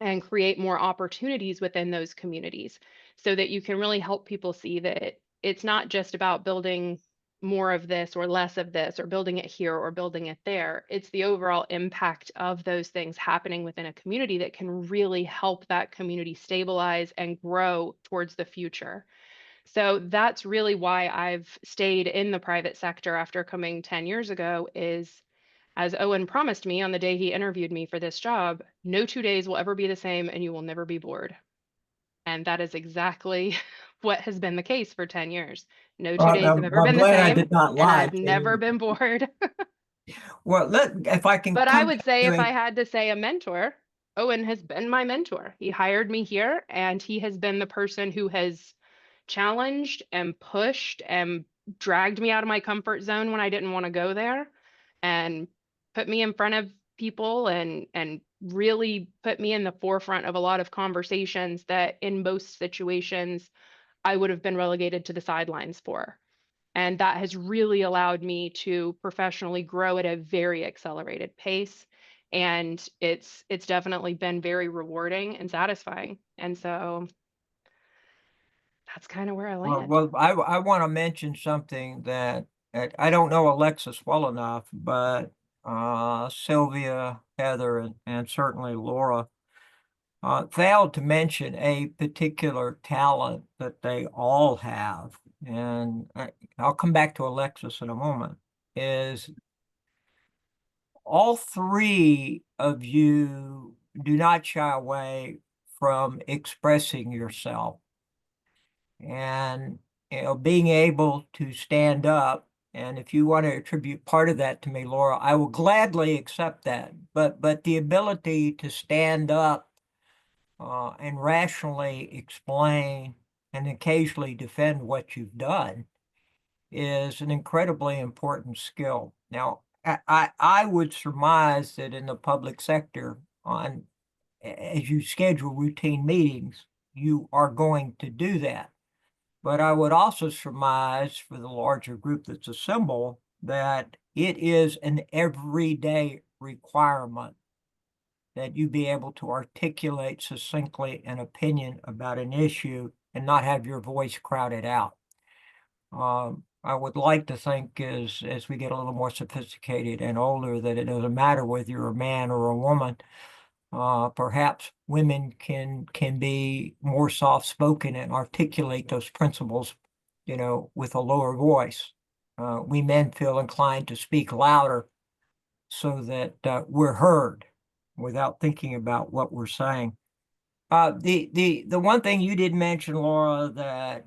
and create more opportunities within those communities, so that you can really help people see that it's not just about building more of this or less of this or building it here or building it there. It's the overall impact of those things happening within a community that can really help that community stabilize and grow towards the future. So that's really why I've stayed in the private sector after coming 10 years ago, is, as Owen promised me on the day he interviewed me for this job, no 2 days will ever be the same and you will never be bored. And that is exactly what has been the case for 10 years. No 2 days have ever I'm been the glad I same, did not and lie I've to never you. been bored. Well, if I can But I come would back say to if a- I had to say a mentor, Owen has been my mentor. He hired me here, and he has been the person who has challenged and pushed and dragged me out of my comfort zone when I didn't want to go there, and put me in front of people and really put me in the forefront of a lot of conversations that in most situations I would have been relegated to the sidelines for. And that has really allowed me to professionally grow at a very accelerated pace. And it's definitely been very rewarding and satisfying. And so that's kind of where I land. Well, I want to mention something that I don't know Alexis well enough, but Sylvia, Heather, and certainly Laura failed to mention a particular talent that they all have. And I'll come back to Alexis in a moment, is all three of you do not shy away from expressing yourself. And, being able to stand up, and if you want to attribute part of that to me, Laura, I will gladly accept that. But the ability to stand up and rationally explain and occasionally defend what you've done is an incredibly important skill. Now, I would surmise that in the public sector, as you schedule routine meetings, you are going to do that. But I would also surmise for the larger group that's assembled that it is an everyday requirement that you be able to articulate succinctly an opinion about an issue and not have your voice crowded out. I would like to think as we get a little more sophisticated and older that it doesn't matter whether you're a man or a woman. Perhaps women can be more soft-spoken and articulate those principles, with a lower voice. We men feel inclined to speak louder so that we're heard without thinking about what we're saying. The one thing you did mention, Laura, that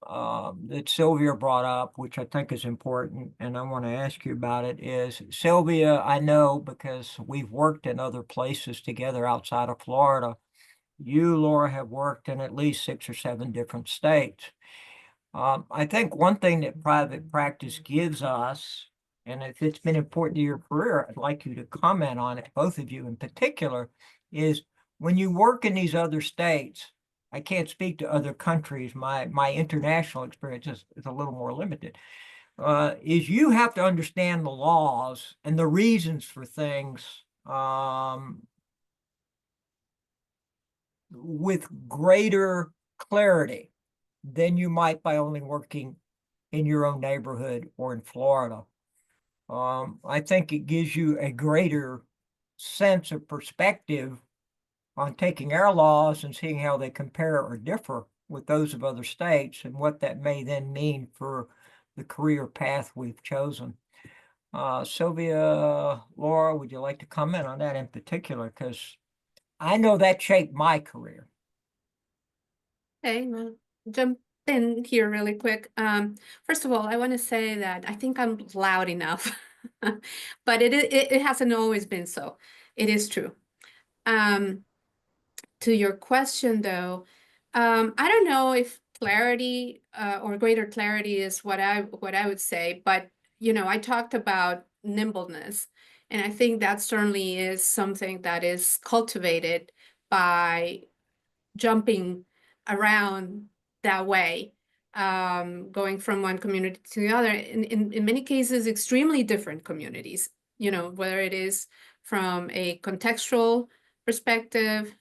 that Sylvia brought up, which I think is important, and I want to ask you about it, is Sylvia, I know because we've worked in other places together outside of Florida. You, Laura, have worked in at least 6 or 7 different states. I think one thing that private practice gives us, and if it's been important to your career, I'd like you to comment on it, both of you in particular, is when you work in these other states, I can't speak to other countries. My international experience is a little more limited. Is you have to understand the laws and the reasons for things with greater clarity than you might by only working in your own neighborhood or in Florida. I think it gives you a greater sense of perspective on taking our laws and seeing how they compare or differ with those of other states and what that may then mean for the career path we've chosen. Sylvia, Laura, would you like to comment on that in particular? Because I know that shaped my career. Okay, well, jump in here really quick. First of all, I want to say that I think I'm loud enough, but it hasn't always been so. It is true. To your question, though, I don't know if clarity or greater clarity is what I would say, but I talked about nimbleness, and I think that certainly is something that is cultivated by jumping around that way, going from one community to the other. In many cases, extremely different communities. Whether it is from a contextual perspective,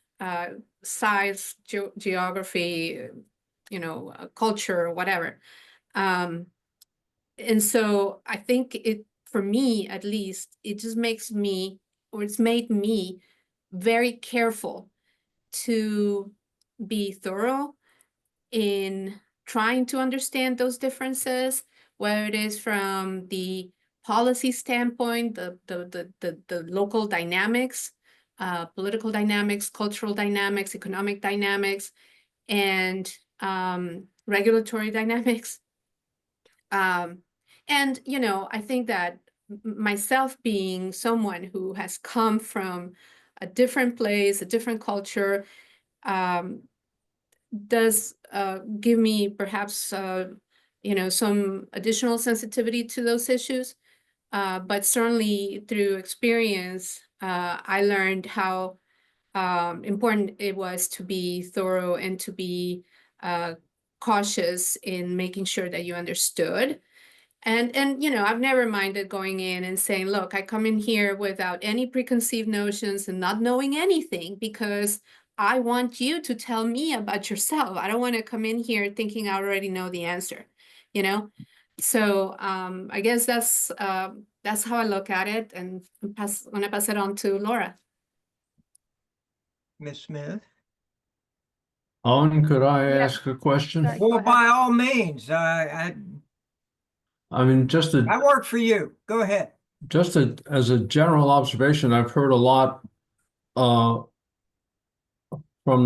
size, geography, culture, whatever. And so I think for me, at least, it just makes me, or it's made me very careful to be thorough in trying to understand those differences, whether it is from the policy standpoint, the local dynamics, political dynamics, cultural dynamics, economic dynamics, and regulatory dynamics. And, I think that myself being someone who has come from a different place, a different culture, does give me perhaps, some additional sensitivity to those issues. But certainly through experience, I learned how important it was to be thorough and to be cautious in making sure that you understood. And you know, I've never minded going in and saying, look, I come in here without any preconceived notions and not knowing anything, because I want you to tell me about yourself. I don't want to come in here thinking I already know the answer, you know? So I guess that's how I look at it, and I'm gonna pass it on to Laura. Ms. Smith? Owen, could I Yeah. ask a question? Sorry. Go Well, ahead. by all means, I I mean, just work for you. Go ahead. as a general observation, I've heard a lot from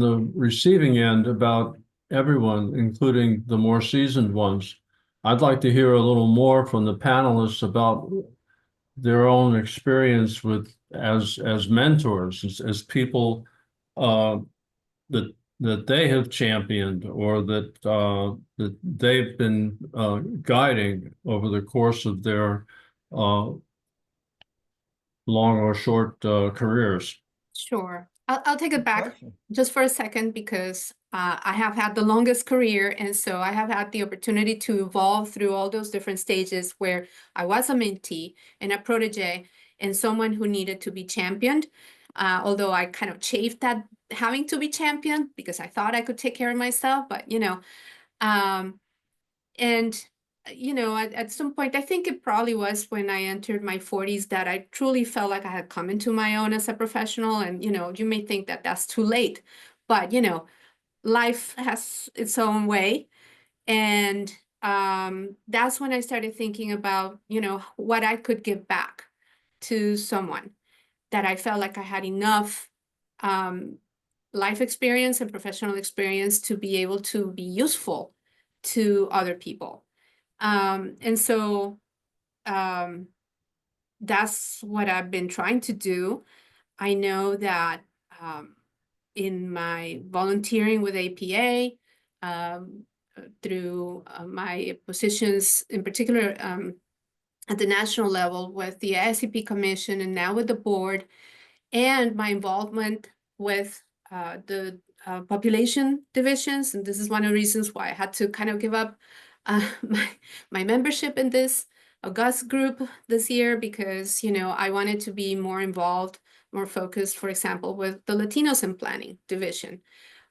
the receiving end about everyone, including the more seasoned ones. I'd like to hear a little more from the panelists about their own experience with as mentors, as people that they have championed or that they've been guiding over the course of their long or short careers. Sure. I'll take it back Question. just for a second, because I have had the longest career, and so I have had the opportunity to evolve through all those different stages where I was a mentee and a protege and someone who needed to be championed. Although I kind of chafed at having to be championed because I thought I could take care of myself, but you know, and you know, at some point, I think it probably was when I entered my 40s that I truly felt like I had come into my own as a professional. And, you know, you may think that that's too late, but, you know, life has its own way. And that's when I started thinking about, you know, what I could give back to someone, that I felt like I had enough life experience and professional experience to be able to be useful to other people. And so that's what I've been trying to do. I know that in my volunteering with APA, through my positions in particular at the national level with the ICP Commission and now with the board, and my involvement with the population divisions. And this is one of the reasons why I had to kind of give up my membership in this August group this year, because, you know, I wanted to be more involved, more focused, for example, with the Latinos in Planning division.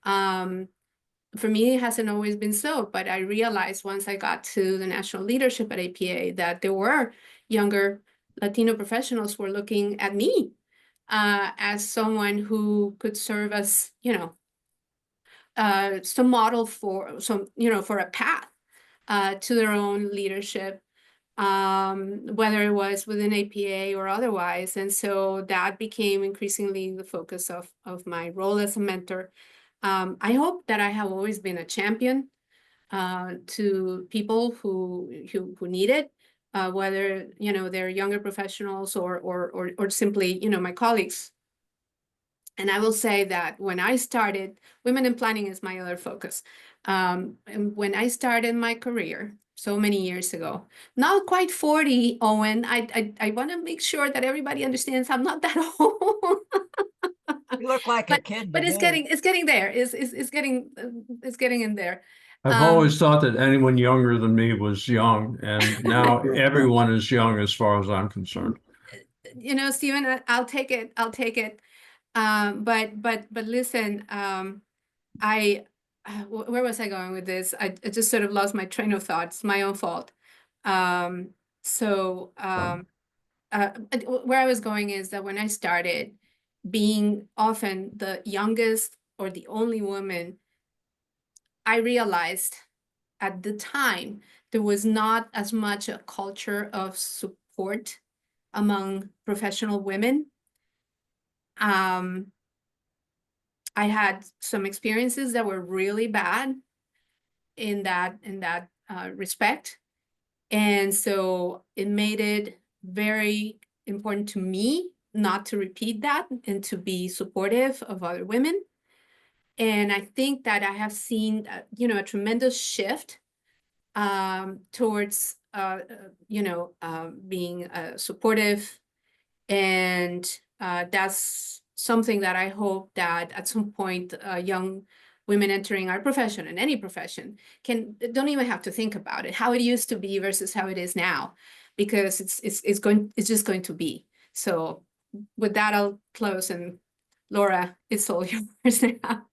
For me, it hasn't always been so, but I realized once I got to the national leadership at APA that there were younger Latino professionals who were looking at me as someone who could serve as, you know, some model for some, you know, for a path to their own leadership, whether it was within APA or otherwise. And so that became increasingly the focus of my role as a mentor. I hope that I have always been a champion to people who need it, whether, you know, they're younger professionals or simply, you know, my colleagues. And I will say that when I started, women in planning is my other focus. And when I started my career so many years ago, not quite 40, Owen, I want to make sure that everybody understands I'm not that old. You look like a kid. But to it's me. getting there. It's getting in there. I've always thought that anyone younger than me was young, and now everyone is young as far as I'm concerned. You know, Stephen, I'll take it. I'll take it. But listen, where was I going with this? I just sort of lost my train of thought. It's my own fault. Where I was going is that when I started, being often the youngest or the only woman, I realized at the time there was not as much a culture of support among professional women. I had some experiences that were really bad in that respect. And so it made it very important to me not to repeat that and to be supportive of other women. And I think that I have seen, you know, a tremendous shift towards, you know, being supportive. And that's something that I hope that at some point young women entering our profession and any profession don't even have to think about it, how it used to be versus how it is now, because it's just going to be. So with that, I'll close, and Laura, it's all yours now.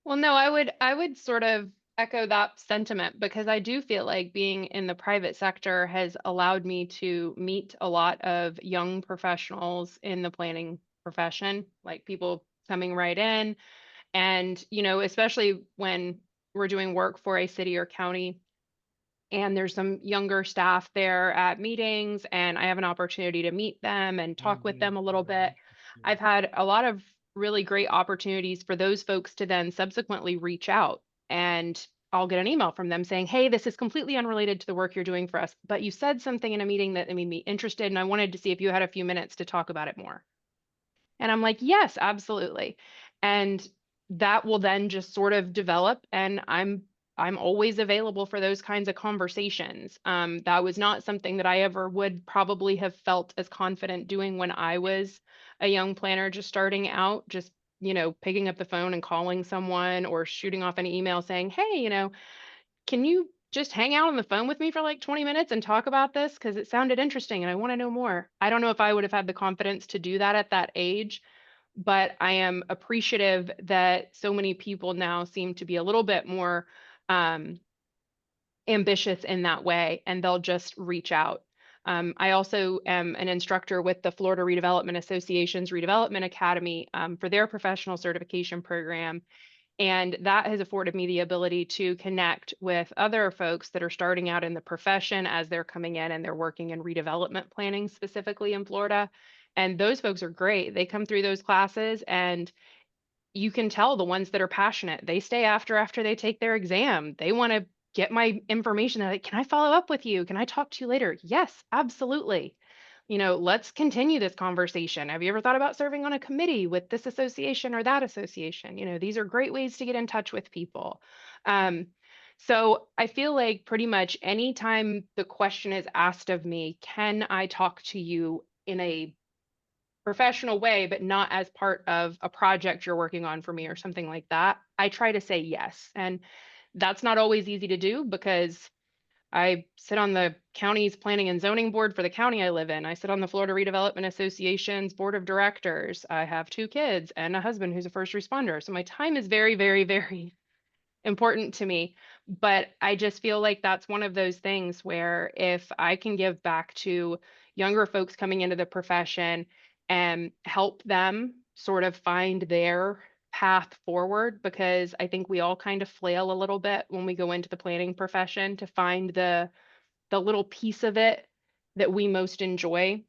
Well, no, I would sort of echo that sentiment, because I do feel like being in the private sector has allowed me to meet a lot of young professionals in the planning profession, like people coming right in. And, especially when we're doing work for a city or county and there's some younger staff there at meetings, and I have an opportunity to meet them and talk with them a little bit. I've had a lot of really great opportunities for those folks to then subsequently reach out, and I'll get an email from them saying, hey, this is completely unrelated to the work you're doing for us, but you said something in a meeting that made me interested, and I wanted to see if you had a few minutes to talk about it more. And I'm like, yes, absolutely. And that will then just sort of develop, and I'm always available for those kinds of conversations. That was not something that I ever would probably have felt as confident doing when I was a young planner just starting out, just, picking up the phone and calling someone or shooting off an email saying, hey, can you just hang out on the phone with me for like 20 minutes and talk about this? Because it sounded interesting and I want to know more. I don't know if I would have had the confidence to do that at that age, but I am appreciative that so many people now seem to be a little bit more ambitious in that way, and they'll just reach out. I also am an instructor with the Florida Redevelopment Association's Redevelopment Academy for their professional certification program. And that has afforded me the ability to connect with other folks that are starting out in the profession as they're coming in and they're working in redevelopment planning, specifically in Florida. And those folks are great. They come through those classes, and you can tell the ones that are passionate, they stay after they take their exam. They want to get my information. They're like, can I follow up with you? Can I talk to you later? Yes, absolutely. Let's continue this conversation. Have you ever thought about serving on a committee with this association or that association? These are great ways to get in touch with people. So I feel like pretty much anytime the question is asked of me, can I talk to you in a professional way, but not as part of a project you're working on for me or something like that, I try to say yes. And that's not always easy to do, because I sit on the county's planning and zoning board for the county I live in. I sit on the Florida Redevelopment Association's board of directors. I have 2 kids and a husband who's a first responder. So my time is very, very, very important to me. But I just feel like that's one of those things where if I can give back to younger folks coming into the profession and help them sort of find their path forward, because I think we all kind of flail a little bit when we go into the planning profession to find the little piece of it that we most enjoy.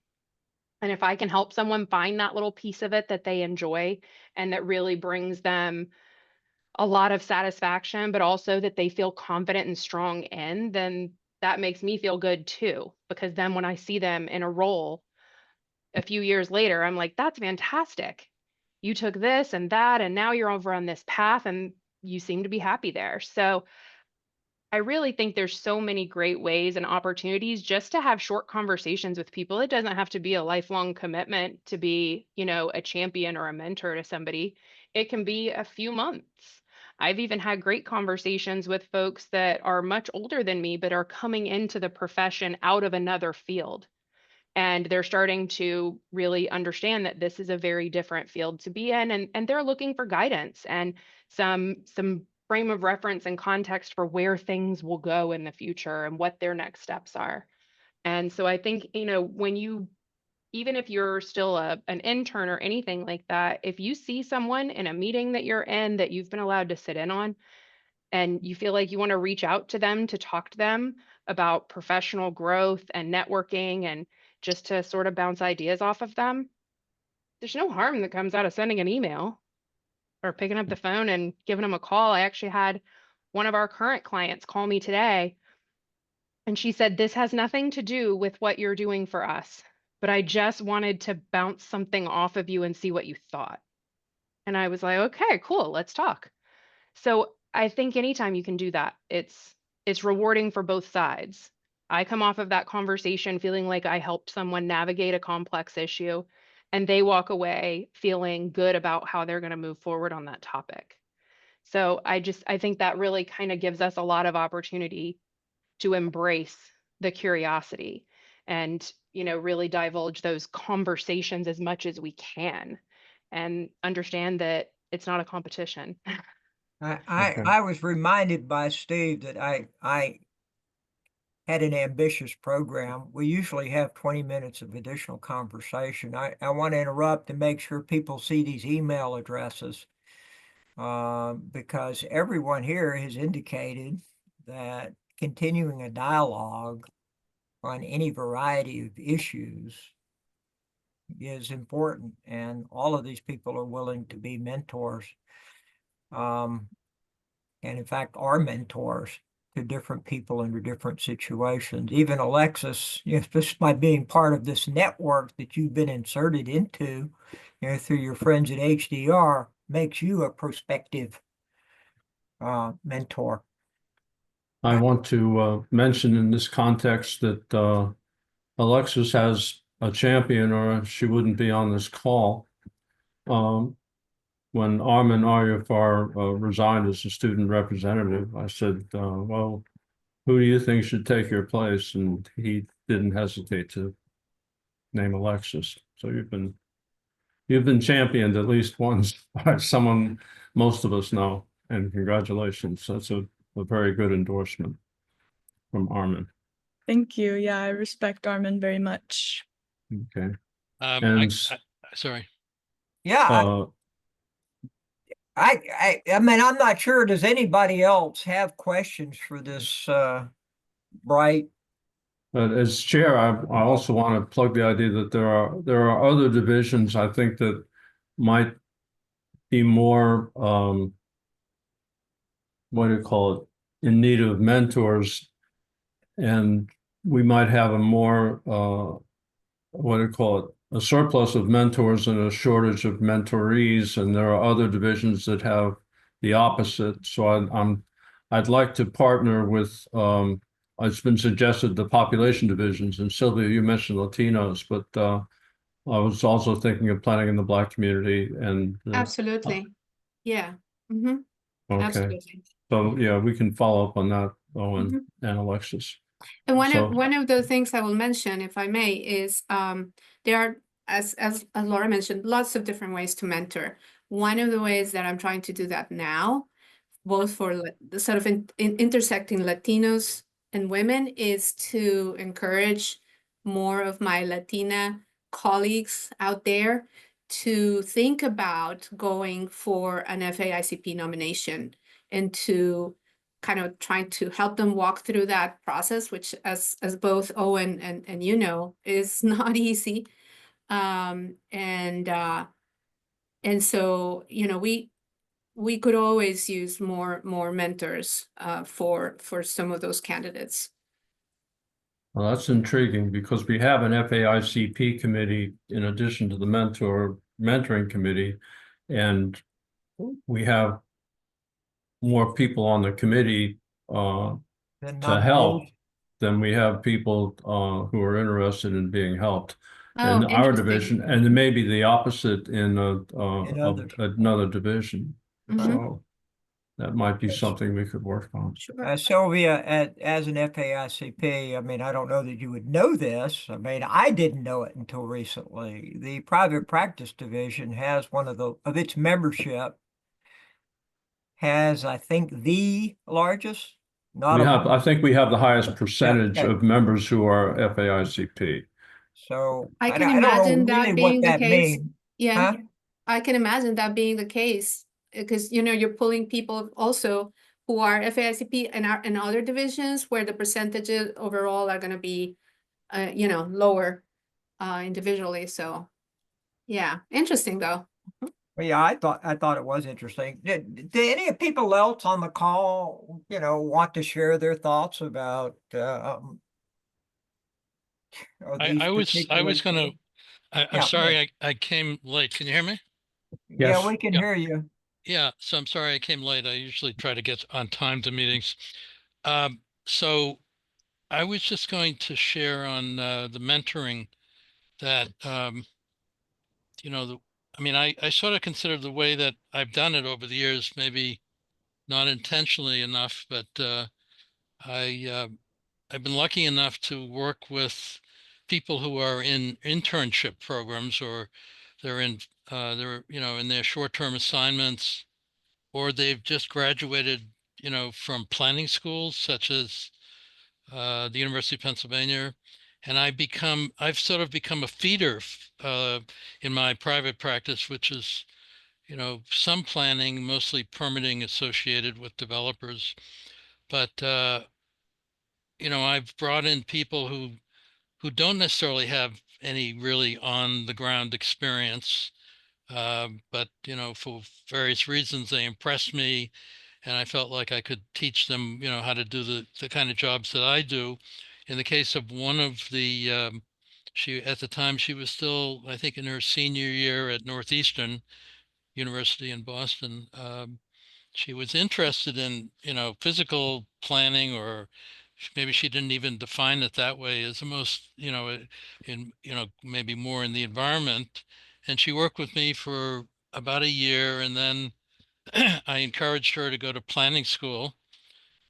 And if I can help someone find that little piece of it that they enjoy and that really brings them a lot of satisfaction, but also that they feel confident and strong in, then that makes me feel good too. Because then when I see them in a role a few years later, I'm like, that's fantastic. You took this and that, and now you're over on this path and you seem to be happy there. So I really think there's so many great ways and opportunities just to have short conversations with people. It doesn't have to be a lifelong commitment to be, a champion or a mentor to somebody. It can be a few months. I've even had great conversations with folks that are much older than me, but are coming into the profession out of another field. And they're starting to really understand that this is a very different field to be in. And they're looking for guidance and some frame of reference and context for where things will go in the future and what their next steps are. And so I think, even if you're still an intern or anything like that, if you see someone in a meeting that you're in that you've been allowed to sit in on, and you feel like you want to reach out to them to talk to them about professional growth and networking and just to sort of bounce ideas off of them, there's no harm that comes out of sending an email or picking up the phone and giving them a call. I actually had one of our current clients call me today, and she said, this has nothing to do with what you're doing for us, but I just wanted to bounce something off of you and see what you thought. And I was like, okay, cool, let's talk. So I think anytime you can do that, it's rewarding for both sides. I come off of that conversation feeling like I helped someone navigate a complex issue, and they walk away feeling good about how they're going to move forward on that topic. So I think that really kind of gives us a lot of opportunity to embrace the curiosity and, really divulge those conversations as much as we can and understand that it's not a competition. Okay. I was reminded by Steve that I had an ambitious program. We usually have 20 minutes of additional conversation. I want to interrupt and make sure people see these email addresses, because everyone here has indicated that continuing a dialogue on any variety of issues is important, and all of these people are willing to be mentors. And in fact, are mentors to different people under different situations. Even Alexis, just by being part of this network that you've been inserted into, through your friends at HDR, makes you a prospective mentor. I want to mention in this context that Alexis has a champion, or she wouldn't be on this call. When Armin Aryafar resigned as a student representative, I said, well, who do you think should take your place? And he didn't hesitate to name Alexis. So you've been championed at least once by someone most of us know, and congratulations. That's a very good endorsement from Armin. Thank you. Yeah, I respect Armin very much. Okay. I sorry. Yeah, I mean, I'm not sure. Does anybody else have questions for this bright? But as chair, I also want to plug the idea that there are other divisions I think that might be more what do you call it, in need of mentors, and we might have a more what do you call it, a surplus of mentors and a shortage of mentorees, and there are other divisions that have the opposite. So I'd like to partner with it's been suggested the population divisions, and Silvia, you mentioned Latinos, but I was also thinking of planning in the Black community and Absolutely. Yeah. Mhm. okay. Absolutely. So yeah, we can follow up on that, Owen and Alexis. And So- one of the things I will mention, if I may, is there are, as Laura mentioned, lots of different ways to mentor. One of the ways that I'm trying to do that now, both for the sort of intersecting Latinos and women, is to encourage more of my Latina colleagues out there to think about going for an FAICP nomination and to kind of trying to help them walk through that process, which as both Owen and is not easy. And so, we could always use more mentors for some of those candidates. Well, that's intriguing because we have an FAICP committee in addition to the mentoring committee, and we have more people on the committee to help than we have people who are interested in being helped in our division, and it may be the opposite in another division. So that might be something we could work on. Sylvia, as an FAICP, I mean, I don't know that you would know this. I mean, I didn't know it until recently. The private practice division has one of its membership has, I think, the largest. I think we have the highest percentage of members who are FAICP. So I can imagine that being the case. Yeah, huh? I can imagine that being the case because you're pulling people also who are FAICP and other divisions where the percentages overall are going to be, lower individually. So, yeah, interesting though. Well, yeah, I thought it was interesting. Did any people else on the call, want to share their thoughts about? I'm sorry I came late. Can you hear me? Yeah, we can hear you. Yeah, so I'm sorry I came late. I usually try to get on time to meetings. So I was just going to share on the mentoring that I sort of consider the way that I've done it over the years maybe not intentionally enough, but I've been lucky enough to work with people who are in internship programs, or they're in in their short-term assignments, or they've just graduated, from planning schools such as the University of Pennsylvania. And I've sort of become a feeder in my private practice, which is, some planning, mostly permitting associated with developers. But, I've brought in people who don't necessarily have any really on the ground experience. But, for various reasons, they impressed me, and I felt like I could teach them, how to do the kind of jobs that I do. In the case of one of the, at the time, she was still, I think, in her senior year at Northeastern University in Boston. She was interested in, physical planning, or maybe she didn't even define it that way, as the most, maybe more in the environment. And she worked with me for about a year, and then I encouraged her to go to planning school,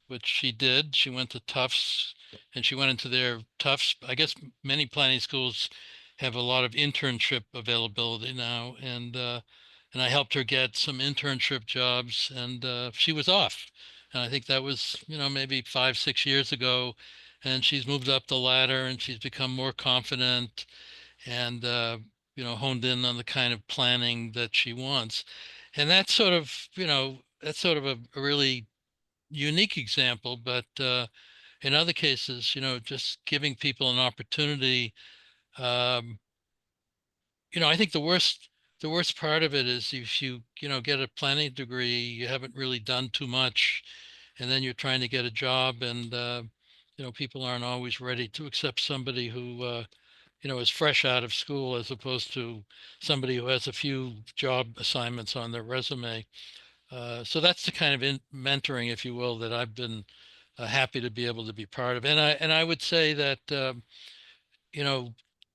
which she did. She went to Tufts, and she went into their Tufts. I guess many planning schools have a lot of internship availability now, and I helped her get some internship jobs, and she was off. And I think that was, maybe 5, 6 years ago, and she's moved up the ladder, and she's become more confident, and honed in on the kind of planning that she wants. And that's sort of, a really unique example, but in other cases, just giving people an opportunity. um, I think the worst part of it is if you get a planning degree, you haven't really done too much, and then you're trying to get a job, and people aren't always ready to accept somebody who is fresh out of school, as opposed to somebody who has a few job assignments on their resume. So that's the kind of mentoring, if you will, that I've been happy to be able to be part of. And I would say that you know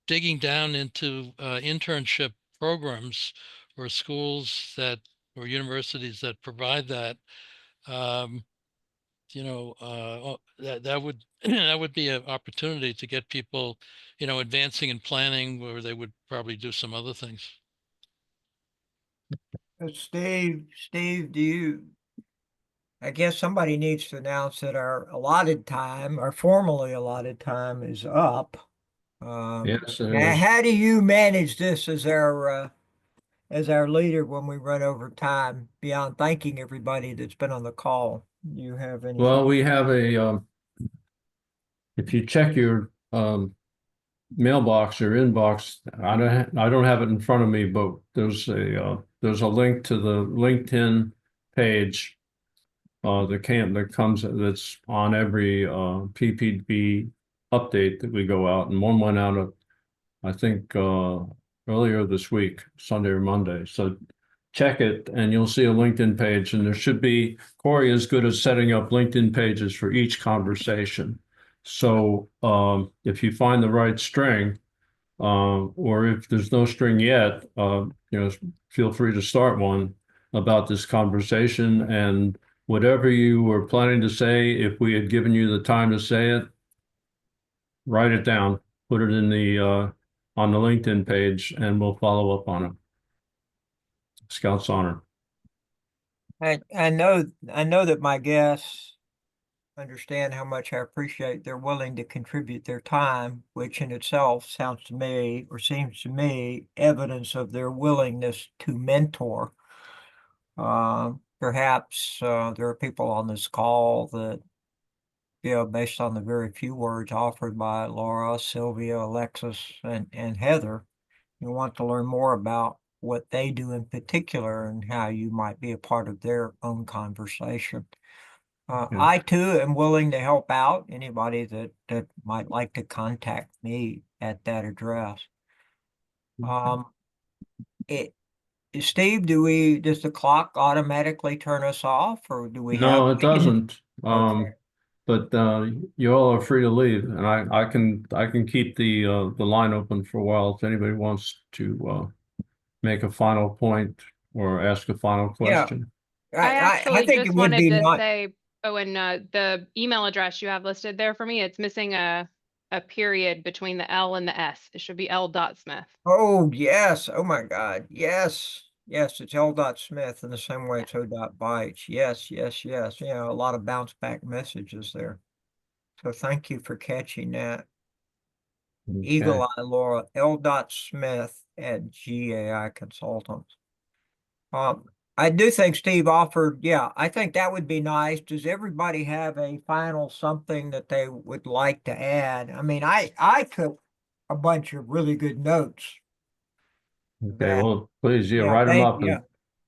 digging down into internship programs, or schools or universities that provide that, um, that would that would be an opportunity to get people, advancing in planning, where they would probably do some other things. Steve, I guess somebody needs to announce that our allotted time, our formally allotted time, is up. Yes, How do you manage this as our leader when we run over time, beyond thanking everybody that's been on the call? Do you have any? well, we have if you check your mailbox or inbox, I don't have it in front of me, but there's a link to the LinkedIn page that's on every PPD update that we go out, and one went out I think earlier this week, Sunday or Monday. So check it, and you'll see a LinkedIn page, and there should be. Corey is good at setting up LinkedIn pages for each conversation. So if you find the right string, or if there's no string yet, feel free to start one about this conversation, and whatever you were planning to say, if we had given you the time to say it, write it down, put it in the on the LinkedIn page, and we'll follow up on it. Scout's honor. I know that my guests understand how much I appreciate they're willing to contribute their time, which in itself sounds to me, or seems to me, evidence of their willingness to mentor. Perhaps there are people on this call that, based on the very few words offered by Laura, Silvia, Alexis, and Heather, you want to learn more about what they do in particular and how you might be a part of their own conversation. I too am willing to help out anybody that might like to contact me at that address. Steve, does the clock automatically turn us off, or do we have? No, it doesn't. Okay. But you all are free to leave, and I can keep the line open for a while if anybody wants to make a final point or ask a final question. I actually think just it would wanted be to not, say, oh, and the email address you have listed there for me, it's missing a period between the L and the S. It should be L.Smith. oh, yes, oh my God, yes. Yes, it's L.Smith in the same way it's O.Bytes. Yes, yes, yes. Yeah, a lot of bounce back messages there. So thank you for catching that. Eagle Eye Laura, L.Smith at GAI Consultants. I do think Steve offered, yeah, I think that would be nice. Does everybody have a final something that they would like to add? I mean, I took a bunch of really good notes. Okay, well, please, yeah, Yeah, write them up. yeah.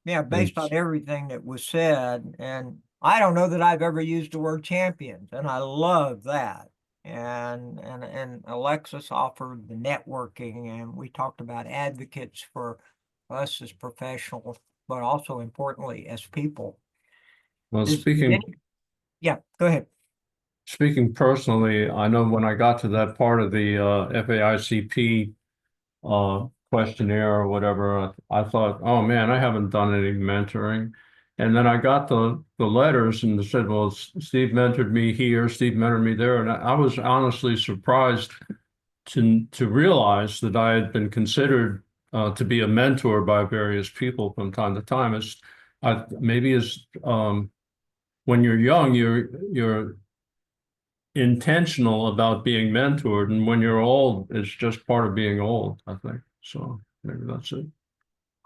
Yeah, based on everything that was said, and I don't know that I've ever used the word champions, and I love that. And Alexis offered the networking, and we talked about advocates for us as professionals, but also importantly as people. Well, Is speaking any- yeah, go ahead. Speaking personally, I know when I got to that part of the FAICP questionnaire or whatever, I thought, oh man, I haven't done any mentoring. And then I got the letters and they said, well, Steve mentored me here, Steve mentored me there. And I was honestly surprised to realize that I had been considered to be a mentor by various people from time to time. When you're young, you're intentional about being mentored, and when you're old, it's just part of being old, I think. So maybe that's it.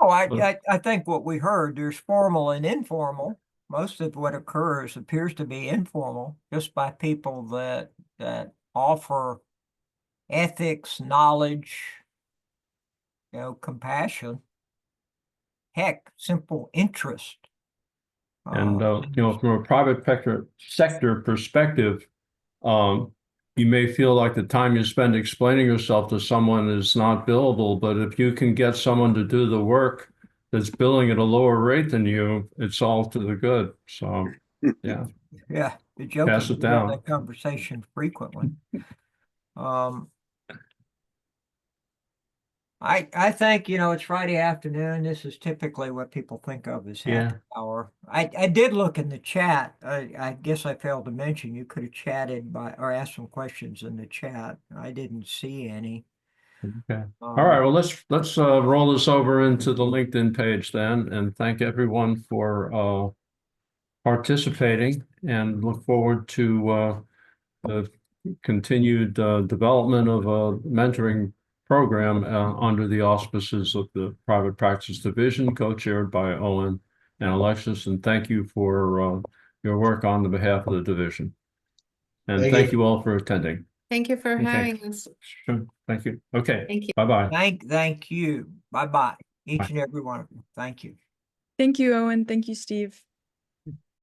Oh, But- I think what we heard, there's formal and informal. Most of what occurs appears to be informal, just by people that offer ethics, knowledge, compassion, heck, simple interest. And from a private sector perspective, you may feel like the time you spend explaining yourself to someone is not billable, but if you can get someone to do the work that's billing at a lower rate than you, it's all to the good. So, yeah. Yeah, the joke Pass is it we have down. that conversation frequently. I think, it's Friday afternoon. This is typically what people think of as happy hour. I did look in the chat. I guess I failed to mention you could have chatted or asked some questions in the chat. I didn't see any. Okay. All right. Well, let's roll this over into the LinkedIn page then, and thank everyone for participating, and look forward to the continued development of a mentoring program under the auspices of the Private Practice Division, co-chaired by Owen and Alexis. And thank you for your work on the behalf of the division. And thank you all for attending. Thank you for Okay. having us. Sure. Thank you. Okay. Thank you. Bye-bye. Thank you. Bye-bye. Each and every one of you. Thank you. Thank you, Owen. Thank you, Steve.